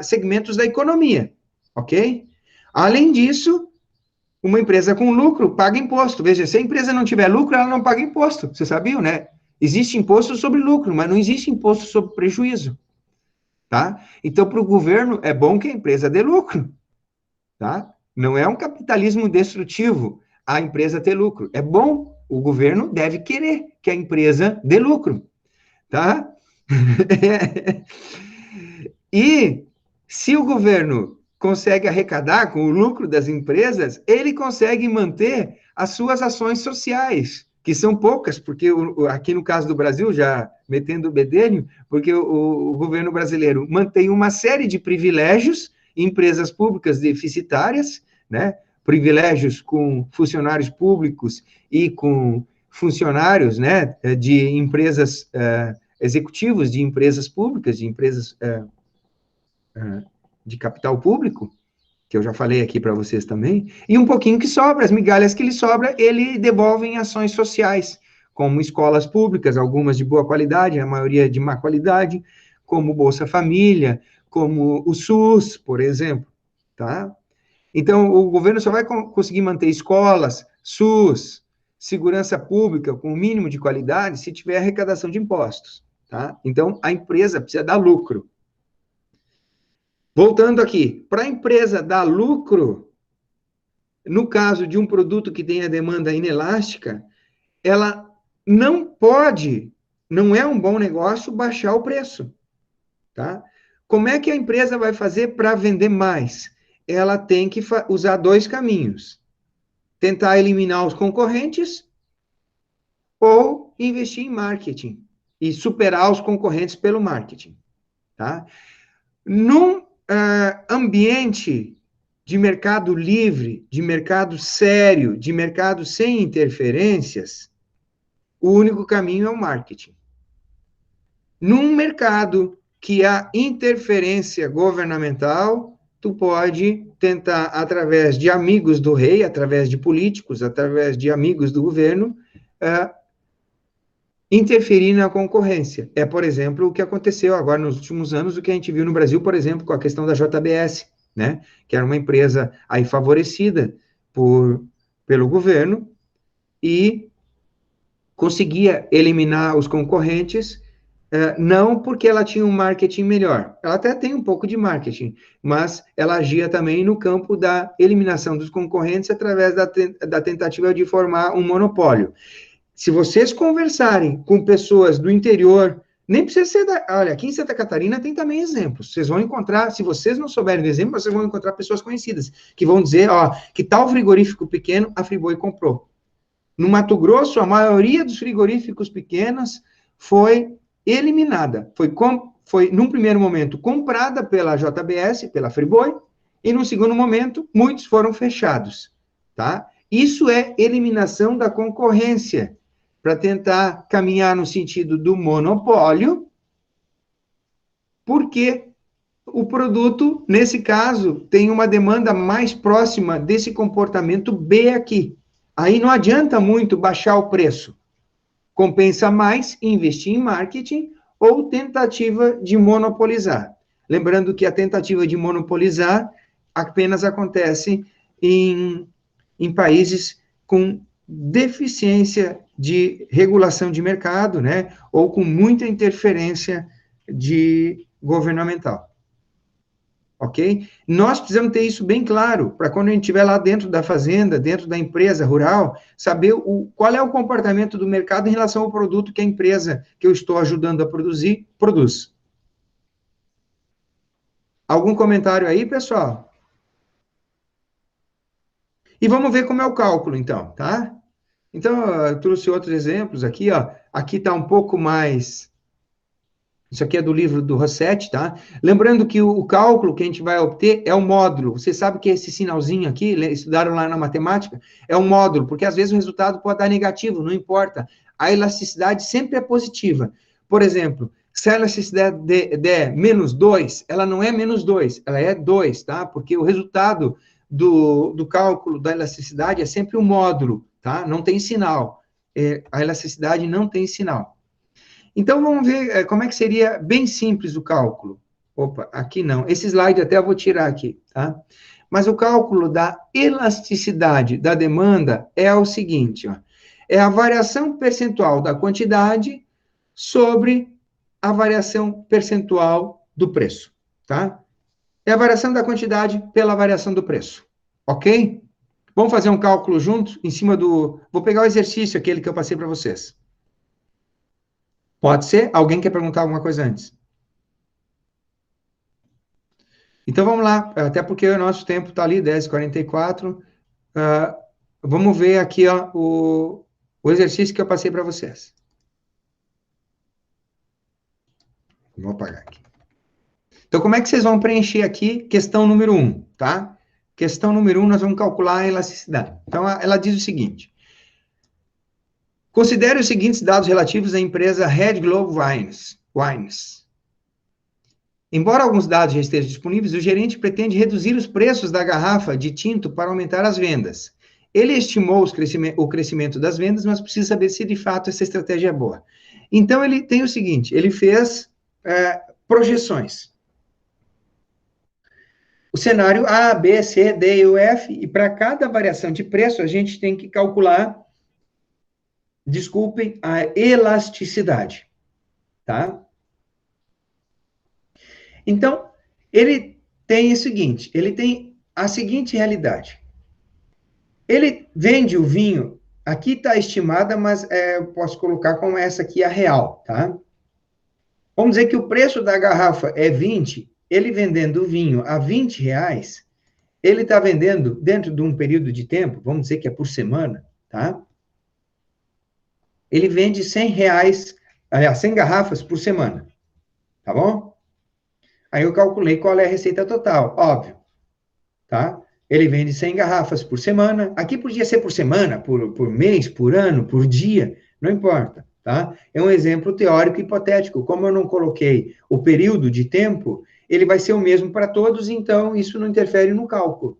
segmentos da economia, ok? Além disso, uma empresa com lucro paga imposto. Veja, se a empresa não tiver lucro, ela não paga imposto. Você sabia, né? Existe imposto sobre lucro, mas não existe imposto sobre prejuízo. Tá? Então, para o governo, é bom que a empresa dê lucro, tá? Não é um capitalismo destrutivo a empresa ter lucro. É bom, o governo deve querer que a empresa dê lucro, tá? E se o governo consegue arrecadar com o lucro das empresas, ele consegue manter as suas ações sociais, que são poucas, porque aqui no caso do Brasil, já metendo o bedelho, porque o governo brasileiro mantém uma série de privilégios em empresas públicas deficitárias, né? Privilégios com funcionários públicos e com funcionários, né, de empresas, executivos de empresas públicas, de empresas de capital público, que eu já falei aqui para vocês também, e um pouquinho que sobra, as migalhas que lhe sobra, ele devolve em ações sociais, como escolas públicas, algumas de boa qualidade, a maioria de má qualidade, como Bolsa Família, como o SUS, por exemplo, tá? Então, o governo só vai conseguir manter escolas, SUS, segurança pública com o mínimo de qualidade se tiver arrecadação de impostos, tá? Então, a empresa precisa dar lucro. Voltando aqui, para a empresa dar lucro, no caso de um produto que tem a demanda inelástica, ela não pode, não é um bom negócio baixar o preço, tá? Como é que a empresa vai fazer para vender mais? Ela tem que usar dois caminhos. Tentar eliminar os concorrentes ou investir em marketing e superar os concorrentes pelo marketing, tá? Num ambiente de mercado livre, de mercado sério, de mercado sem interferências, o único caminho é o marketing. Num mercado que há interferência governamental, tu pode tentar, através de amigos do rei, através de políticos, através de amigos do governo, interferir na concorrência. É, por exemplo, o que aconteceu agora nos últimos anos, o que a gente viu no Brasil, por exemplo, com a questão da JBS, né, que era uma empresa aí favorecida pelo governo e conseguia eliminar os concorrentes, não porque ela tinha um marketing melhor, ela até tem um pouco de marketing, mas ela agia também no campo da eliminação dos concorrentes através da tentativa de formar um monopólio. Se vocês conversarem com pessoas do interior, nem precisa ser olha, aqui em Santa Catarina tem também exemplos. Vocês vão encontrar, se vocês não souberem de exemplo, vocês vão encontrar pessoas conhecidas, que vão dizer, que tal frigorífico pequeno a Friboi comprou. No Mato Grosso, a maioria dos frigoríficos pequenos foi eliminada. Foi, num primeiro momento, comprada pela JBS, pela Friboi, e num segundo momento, muitos foram fechados, tá? Isso é eliminação da concorrência, para tentar caminhar no sentido do monopólio, porque o produto, nesse caso, tem uma demanda mais próxima desse comportamento B aqui. Aí não adianta muito baixar o preço. Compensa mais investir em marketing ou tentativa de monopolizar. Lembrando que a tentativa de monopolizar apenas acontece em países com deficiência de regulação de mercado, né, ou com muita interferência governamental. Ok? Nós precisamos ter isso bem claro, para quando a gente estiver lá dentro da fazenda, dentro da empresa rural, saber qual é o comportamento do mercado em relação ao produto que a empresa que eu estou ajudando a produzir, produz. Algum comentário aí, pessoal? E vamos ver como é o cálculo, então, tá? Então, eu trouxe outros exemplos aqui, Aqui está um pouco mais... Isso aqui é do livro do Rossetti, tá? Lembrando que o cálculo que a gente vai obter é o módulo. Você sabe que esse sinalzinho aqui, estudaram lá na matemática, é um módulo, porque às vezes o resultado pode dar negativo, não importa. A elasticidade sempre é positiva. Por exemplo, se a elasticidade der menos 2, ela não é menos 2, ela é 2, tá? Porque o resultado do cálculo da elasticidade é sempre um módulo, tá? Não tem sinal. A elasticidade não tem sinal. Então, vamos ver como é que seria bem simples o cálculo. Opa, aqui não. Esse slide até eu vou tirar aqui, tá? Mas o cálculo da elasticidade da demanda é o seguinte, é a variação percentual da quantidade sobre a variação percentual do preço, tá? É a variação da quantidade pela variação do preço, ok? Vamos fazer um cálculo junto em cima do... Vou pegar o exercício, aquele que eu passei para vocês. Pode ser? Alguém quer perguntar alguma coisa antes? Então, vamos lá, até porque o nosso tempo está ali, 10h44. Vamos ver aqui o exercício que eu passei para vocês. Vou apagar aqui. Então, como é que vocês vão preencher aqui? Questão número 1, tá? Questão número 1, nós vamos calcular a elasticidade. Então, ela diz o seguinte. Considere os seguintes dados relativos à empresa Red Globe Wines. Embora alguns dados já estejam disponíveis, o gerente pretende reduzir os preços da garrafa de tinto para aumentar as vendas. Ele estimou o crescimento das vendas, mas precisa saber se de fato essa estratégia é boa. Então, ele tem o seguinte, ele fez projeções. O cenário A, B, C, D e o F, e para cada variação de preço, a gente tem que calcular, desculpem, a elasticidade, tá? Então, ele tem o seguinte, ele tem a seguinte realidade. Ele vende o vinho, aqui está estimada, mas eu posso colocar como essa aqui a real, tá? Vamos dizer que o preço da garrafa é 20, ele vendendo o vinho a R$20, ele está vendendo dentro de um período de tempo, vamos dizer que é por semana, tá? Ele vende R$100, aliás, 100 garrafas por semana, tá bom? Aí eu calculei qual é a receita total, óbvio, tá? ele vende 100 garrafas por semana. Aqui podia ser por semana, por mês, por ano, por dia, não importa, tá? É um exemplo teórico hipotético. Como eu não coloquei o período de tempo, ele vai ser o mesmo para todos, então isso não interfere no cálculo.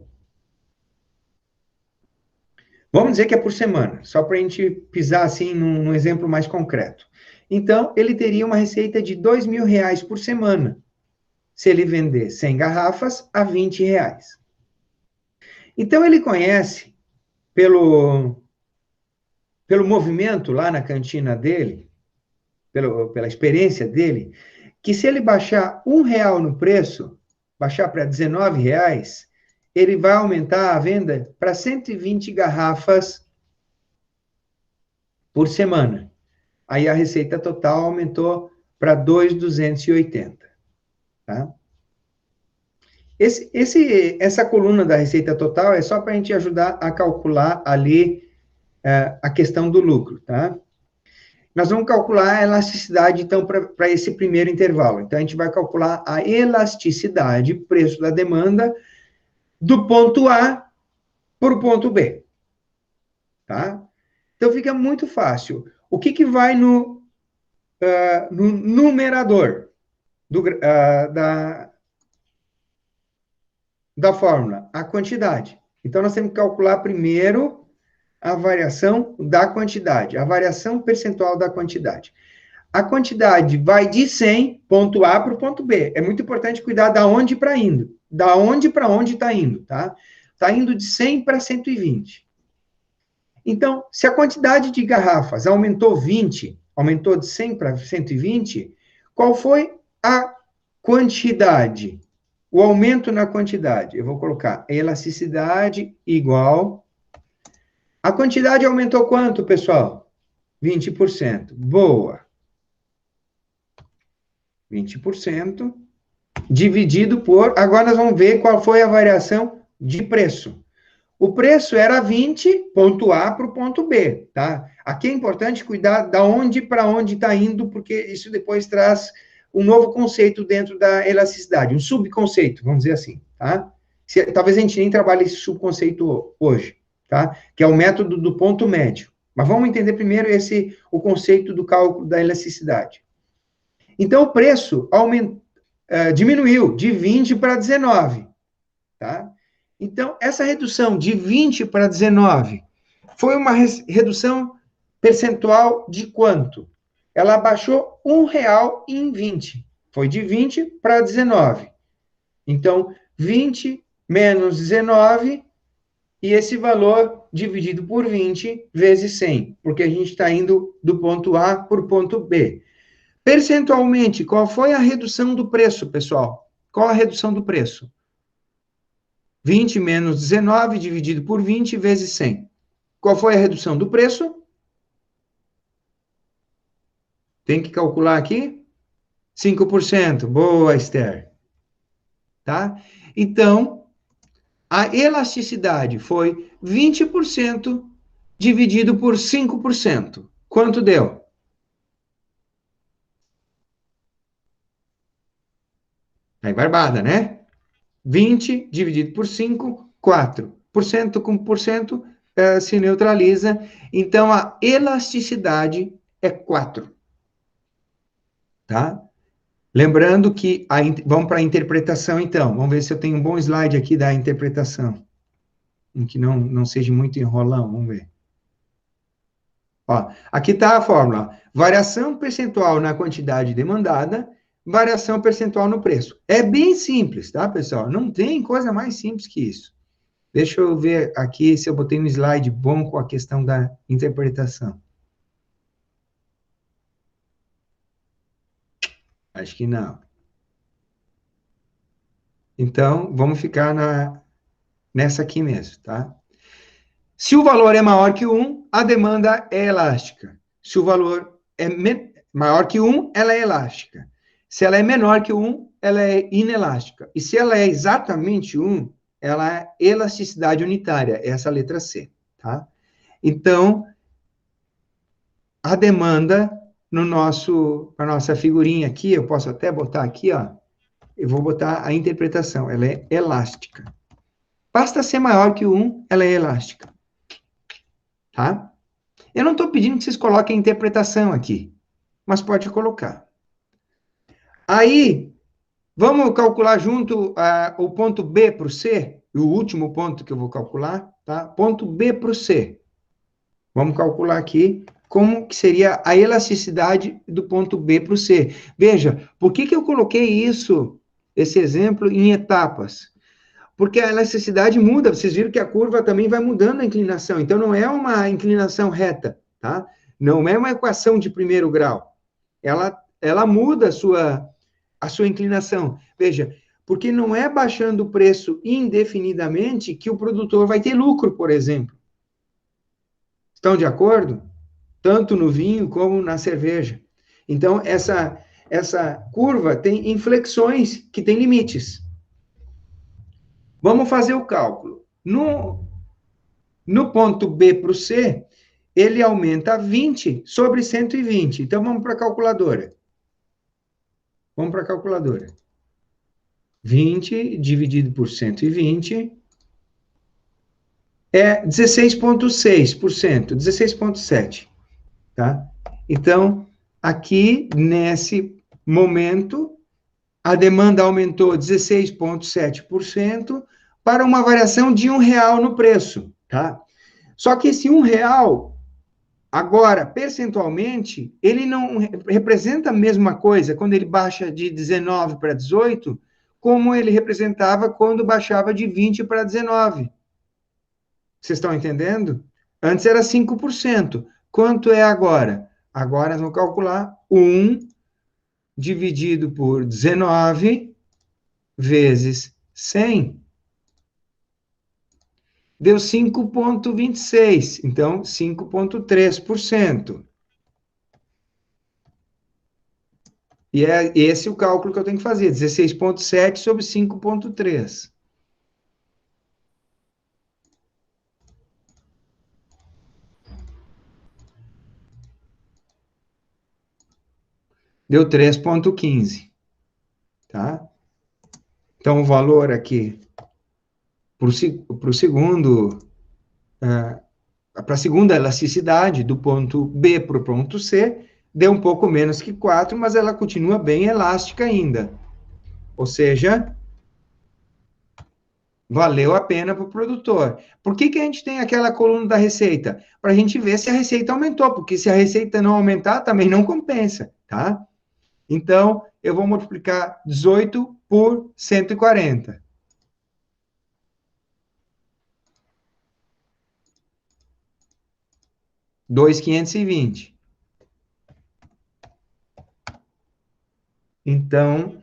Vamos dizer que é por semana, só para a gente pisar assim num exemplo mais concreto. Então, ele teria uma receita de R$2.000 por semana, se ele vender 100 garrafas a R$20. Então, ele conhece, pelo movimento lá na cantina dele, pela experiência dele, que se ele baixar R$1 no preço, baixar para R$19, ele vai aumentar a venda para 120 garrafas por semana. Aí a receita total aumentou para 2.280, tá? Essa coluna da receita total é só para a gente ajudar a calcular ali a questão do lucro, tá? Nós vamos calcular a elasticidade, então, para esse primeiro intervalo. Então, a gente vai calcular a elasticidade, preço da demanda, do ponto A para o ponto B, tá? Então, fica muito fácil. O que vai no numerador da fórmula? A quantidade. Então, nós temos que calcular primeiro a variação da quantidade, a variação percentual da quantidade. A quantidade vai de 100, ponto A, para o ponto B. É muito importante cuidar da onde para indo. Da onde para onde está indo, tá? Está indo de 100 para 120. Então, se a quantidade de garrafas aumentou 20, aumentou de 100 para 120, qual foi a quantidade? O aumento na quantidade. Eu vou colocar elasticidade igual... A quantidade aumentou quanto, pessoal? 20%. Boa. 20% dividido por... Agora nós vamos ver qual foi a variação de preço. O preço era 20, ponto A para o ponto B, tá? Aqui é importante cuidar da onde para onde está indo, porque isso depois traz um novo conceito dentro da elasticidade, um subconceito, vamos dizer assim, tá? Talvez a gente nem trabalhe esse subconceito hoje, tá? Que é o método do ponto médio. Mas vamos entender primeiro o conceito do cálculo da elasticidade. Então, o preço diminuiu de 20 para 19, tá? Então, essa redução de 20 para 19 foi uma redução percentual de quanto? Ela abaixou R$1 em 20. Foi de 20 para 19. Então, 20 menos 19, e esse valor dividido por 20 vezes 100, porque a gente está indo do ponto A para o ponto B. Percentualmente, qual foi a redução do preço, pessoal? Qual a redução do preço? 20 menos 19 dividido por 20 vezes 100. Qual foi a redução do preço? Tem que calcular aqui? 5%. Boa, Esther. Tá? Então, a elasticidade foi 20% dividido por 5%. Quanto deu? Tá barbada, né? 20 dividido por 5, 4. Por cento com por cento se neutraliza. Então, a elasticidade é 4. Tá? Lembrando que... vamos para a interpretação, então. Vamos ver se eu tenho um bom slide aqui da interpretação. Em que não seja muito enrolão. Vamos ver. Ó, aqui está a fórmula. Variação percentual na quantidade demandada, variação percentual no preço. É bem simples, tá, pessoal? Não tem coisa mais simples que isso. Deixa eu ver aqui se eu botei um slide bom com a questão da interpretação. Acho que não. Então, vamos ficar nessa aqui mesmo, tá? Se o valor é maior que 1, a demanda é elástica. Se o valor é maior que 1, ela é elástica. Se ela é menor que 1, ela é inelástica. E se ela é exatamente 1, ela é elasticidade unitária, essa é a letra C, tá? Então, a demanda na nossa figurinha aqui, eu posso até botar aqui, ó, eu vou botar a interpretação, ela é elástica. Basta ser maior que o 1, ela é elástica. Tá? Eu não estou pedindo que vocês coloquem interpretação aqui, mas pode colocar. Aí, vamos calcular junto o ponto B para o C, o último ponto que eu vou calcular, tá? Ponto B para o C. Vamos calcular aqui como que seria a elasticidade do ponto B para o C. Veja, por que eu coloquei esse exemplo em etapas? Porque a elasticidade muda, vocês viram que a curva também vai mudando a inclinação, então não é uma inclinação reta, tá? Não é uma equação de primeiro grau. Ela muda a sua inclinação. Veja, porque não é baixando o preço indefinidamente que o produtor vai ter lucro, por exemplo. Estão de acordo? Tanto no vinho como na cerveja. Então, essa curva tem inflexões que têm limites. Vamos fazer o cálculo. No ponto B para o C, ele aumenta 20 sobre 120. Então, vamos para a calculadora. Vamos para a calculadora. 20 dividido por 120 é 16,6%, 16,7%. Tá? Então, aqui, nesse momento, a demanda aumentou 16,7% para uma variação de R$1 no preço. Tá? Só que esse R$1, agora, percentualmente, ele não representa a mesma coisa quando ele baixa de 19 para 18, como ele representava quando baixava de 20 para 19. Vocês estão entendendo? Antes era 5%. Quanto é agora? Agora nós vamos calcular 1 dividido por 19 vezes 100. Deu 5,26. Então, 5,3%. E é esse o cálculo que eu tenho que fazer. 16,7 sobre 5,3. Deu 3,15, tá? Então, o valor aqui, para a segunda elasticidade, do ponto B para o ponto C, deu um pouco menos que 4, mas ela continua bem elástica ainda. Ou seja, valeu a pena para o produtor. Por que a gente tem aquela coluna da receita? Para a gente ver se a receita aumentou, porque se a receita não aumentar, também não compensa, tá? Então, eu vou multiplicar 18 por 140. R$ 2.520. Então,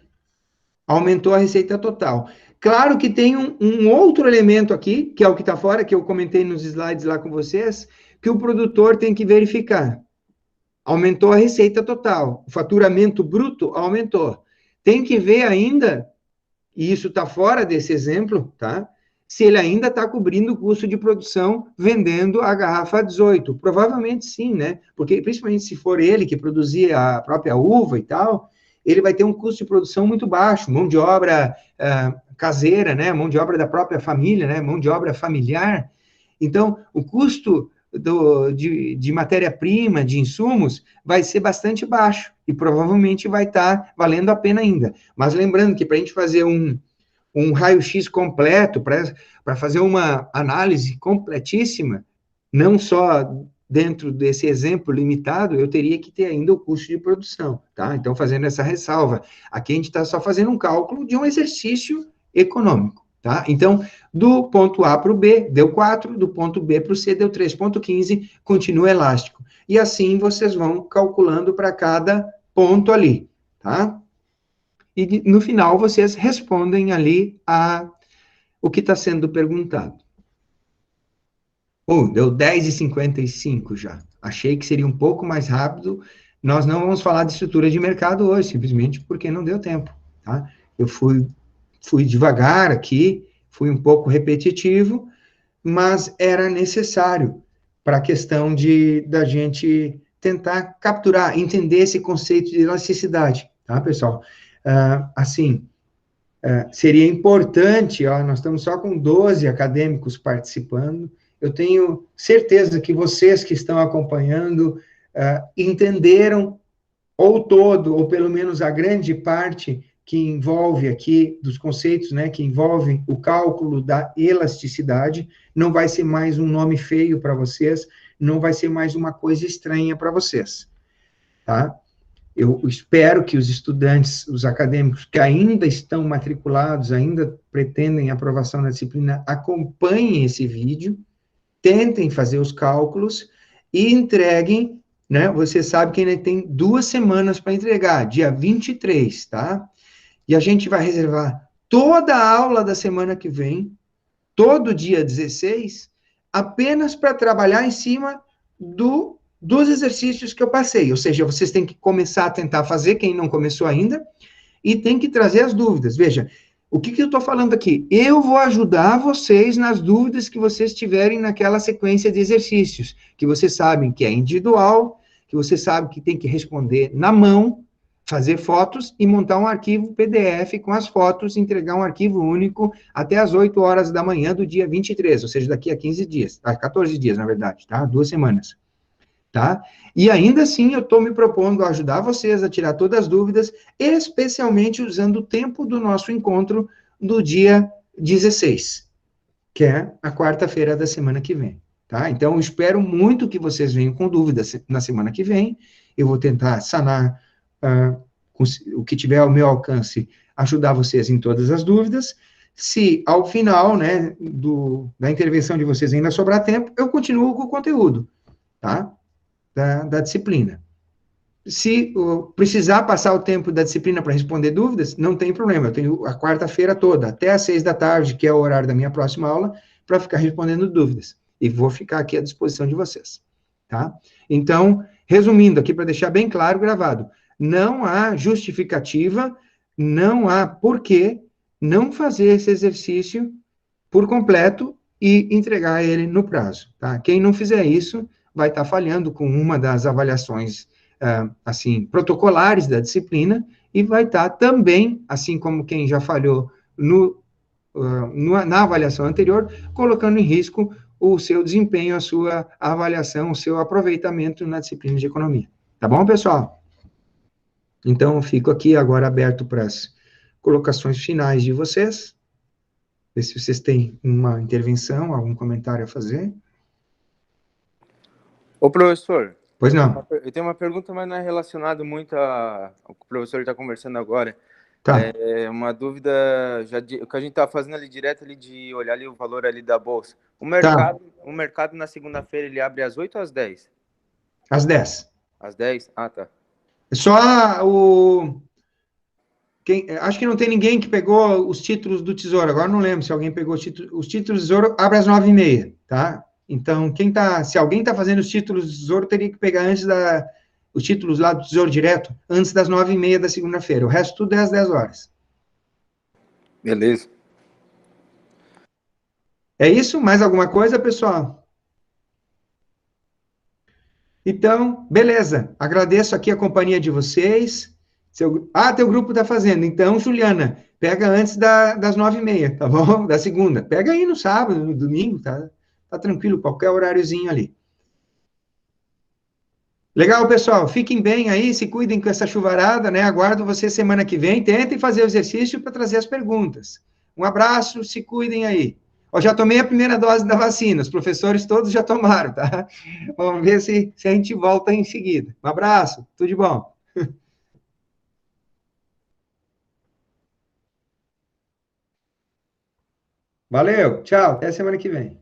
aumentou a receita total. Claro que tem um outro elemento aqui, que é o que está fora, que eu comentei nos slides lá com vocês, que o produtor tem que verificar. Aumentou a receita total, o faturamento bruto aumentou. Tem que ver ainda, e isso está fora desse exemplo, tá? Se ele ainda está cobrindo o custo de produção vendendo a garrafa 18. Provavelmente sim, né? Porque, principalmente se for ele que produzia a própria uva e tal, ele vai ter um custo de produção muito baixo, mão de obra caseira, né? Mão de obra da própria família, né? Mão de obra familiar. Então, o custo de matéria-prima, de insumos, vai ser bastante baixo e provavelmente vai estar valendo a pena ainda. Mas lembrando que para a gente fazer um raio-x completo, para fazer uma análise completíssima, não só dentro desse exemplo limitado, eu teria que ter ainda o custo de produção, tá? Então, fazendo essa ressalva, aqui a gente está só fazendo um cálculo de um exercício econômico, tá? Então, do ponto A para o B, deu 4, do ponto B para o C, deu 3,15, continua elástico. E assim vocês vão calculando para cada ponto ali, tá? E no final vocês respondem ali o que está sendo perguntado. Deu 10h55 já. Achei que seria um pouco mais rápido. Nós não vamos falar de estrutura de mercado hoje, simplesmente porque não deu tempo, tá? Eu fui devagar aqui, fui um pouco repetitivo, mas era necessário para a questão da gente tentar capturar, entender esse conceito de elasticidade, tá, pessoal? Assim, seria importante, ó, nós estamos só com 12 acadêmicos participando, eu tenho certeza que vocês que estão acompanhando entenderam ou todo, ou pelo menos a grande parte que envolve aqui, dos conceitos, né, que envolve o cálculo da elasticidade, não vai ser mais um nome feio para vocês, não vai ser mais uma coisa estranha para vocês, tá? Eu espero que os estudantes, os acadêmicos que ainda estão matriculados, ainda pretendem aprovação na disciplina, acompanhem esse vídeo, tentem fazer os cálculos e entreguem, né? Você sabe que ainda tem 2 semanas para entregar, dia 23, tá? E a gente vai reservar toda a aula da semana que vem, todo dia 16, apenas para trabalhar em cima dos exercícios que eu passei. Ou seja, vocês têm que começar a tentar fazer, quem não começou ainda, e tem que trazer as dúvidas. Veja, o que eu estou falando aqui? Eu vou ajudar vocês nas dúvidas que vocês tiverem naquela sequência de exercícios, que vocês sabem que é individual, que vocês sabem que tem que responder na mão, fazer fotos e montar um arquivo PDF com as fotos, entregar um arquivo único até as 8 horas da manhã do dia 23, ou seja, daqui a 15 dias, a 14 dias, na verdade, tá? 2 semanas, tá? E ainda assim, eu estou me propondo a ajudar vocês a tirar todas as dúvidas, especialmente usando o tempo do nosso encontro do dia 16, que é a quarta-feira da semana que vem, tá? Então, eu espero muito que vocês venham com dúvidas na semana que vem, eu vou tentar sanar o que tiver ao meu alcance, ajudar vocês em todas as dúvidas. Se ao final, né, da intervenção de vocês ainda sobrar tempo, eu continuo com o conteúdo, tá? Da disciplina. Se precisar passar o tempo da disciplina para responder dúvidas, não tem problema, eu tenho a quarta-feira toda, até às 6 da tarde, que é o horário da minha próxima aula, para ficar respondendo dúvidas, e vou ficar aqui à disposição de vocês, tá? Então, resumindo aqui, para deixar bem claro, gravado, não há justificativa, não há porquê não fazer esse exercício por completo e entregar ele no prazo, tá? Quem não fizer isso vai estar falhando com uma das avaliações, assim, protocolares da disciplina e vai estar também, assim como quem já falhou na avaliação anterior, colocando em risco o seu desempenho, a sua avaliação, o seu aproveitamento na disciplina de economia. Tá bom, pessoal? Então, eu fico aqui agora aberto para as colocações finais de vocês. Ver se vocês têm uma intervenção, algum comentário a fazer. Ô, professor. Pois não. Eu tenho uma pergunta, mas não é relacionada muito ao que o professor está conversando agora. Tá. É uma dúvida, o que a gente está fazendo ali direto ali de olhar ali o valor ali da bolsa. O mercado na segunda-feira ele abre às 8 ou às 10? Às 10. Às 10? Ah, tá. Só acho que não tem ninguém que pegou os títulos do Tesouro. Agora não lembro se alguém pegou os títulos do Tesouro, abre às 9h30, tá? Então, se alguém está fazendo os títulos do Tesouro, teria que pegar antes os títulos lá do Tesouro Direto, antes das 9h30 da segunda-feira. O resto tudo é às 10 horas. Beleza. É isso? Mais alguma coisa, pessoal? Então, beleza. Agradeço aqui a companhia de vocês. Teu grupo está fazendo. Então, Juliana, pega antes das 9h30, tá bom? Da segunda. Pega aí no sábado, no domingo, tá? Tá tranquilo, qualquer horáriozinho ali. Legal, pessoal. Fiquem bem aí, se cuidem com essa chuvarada, né? Aguardo vocês semana que vem. Tentem fazer o exercício para trazer as perguntas. Um abraço, se cuidem aí. Eu já tomei a primeira dose da vacina, os professores todos já tomaram, tá? Vamos ver se a gente volta em seguida. Um abraço, tudo de bom. Valeu, tchau, até semana que vem.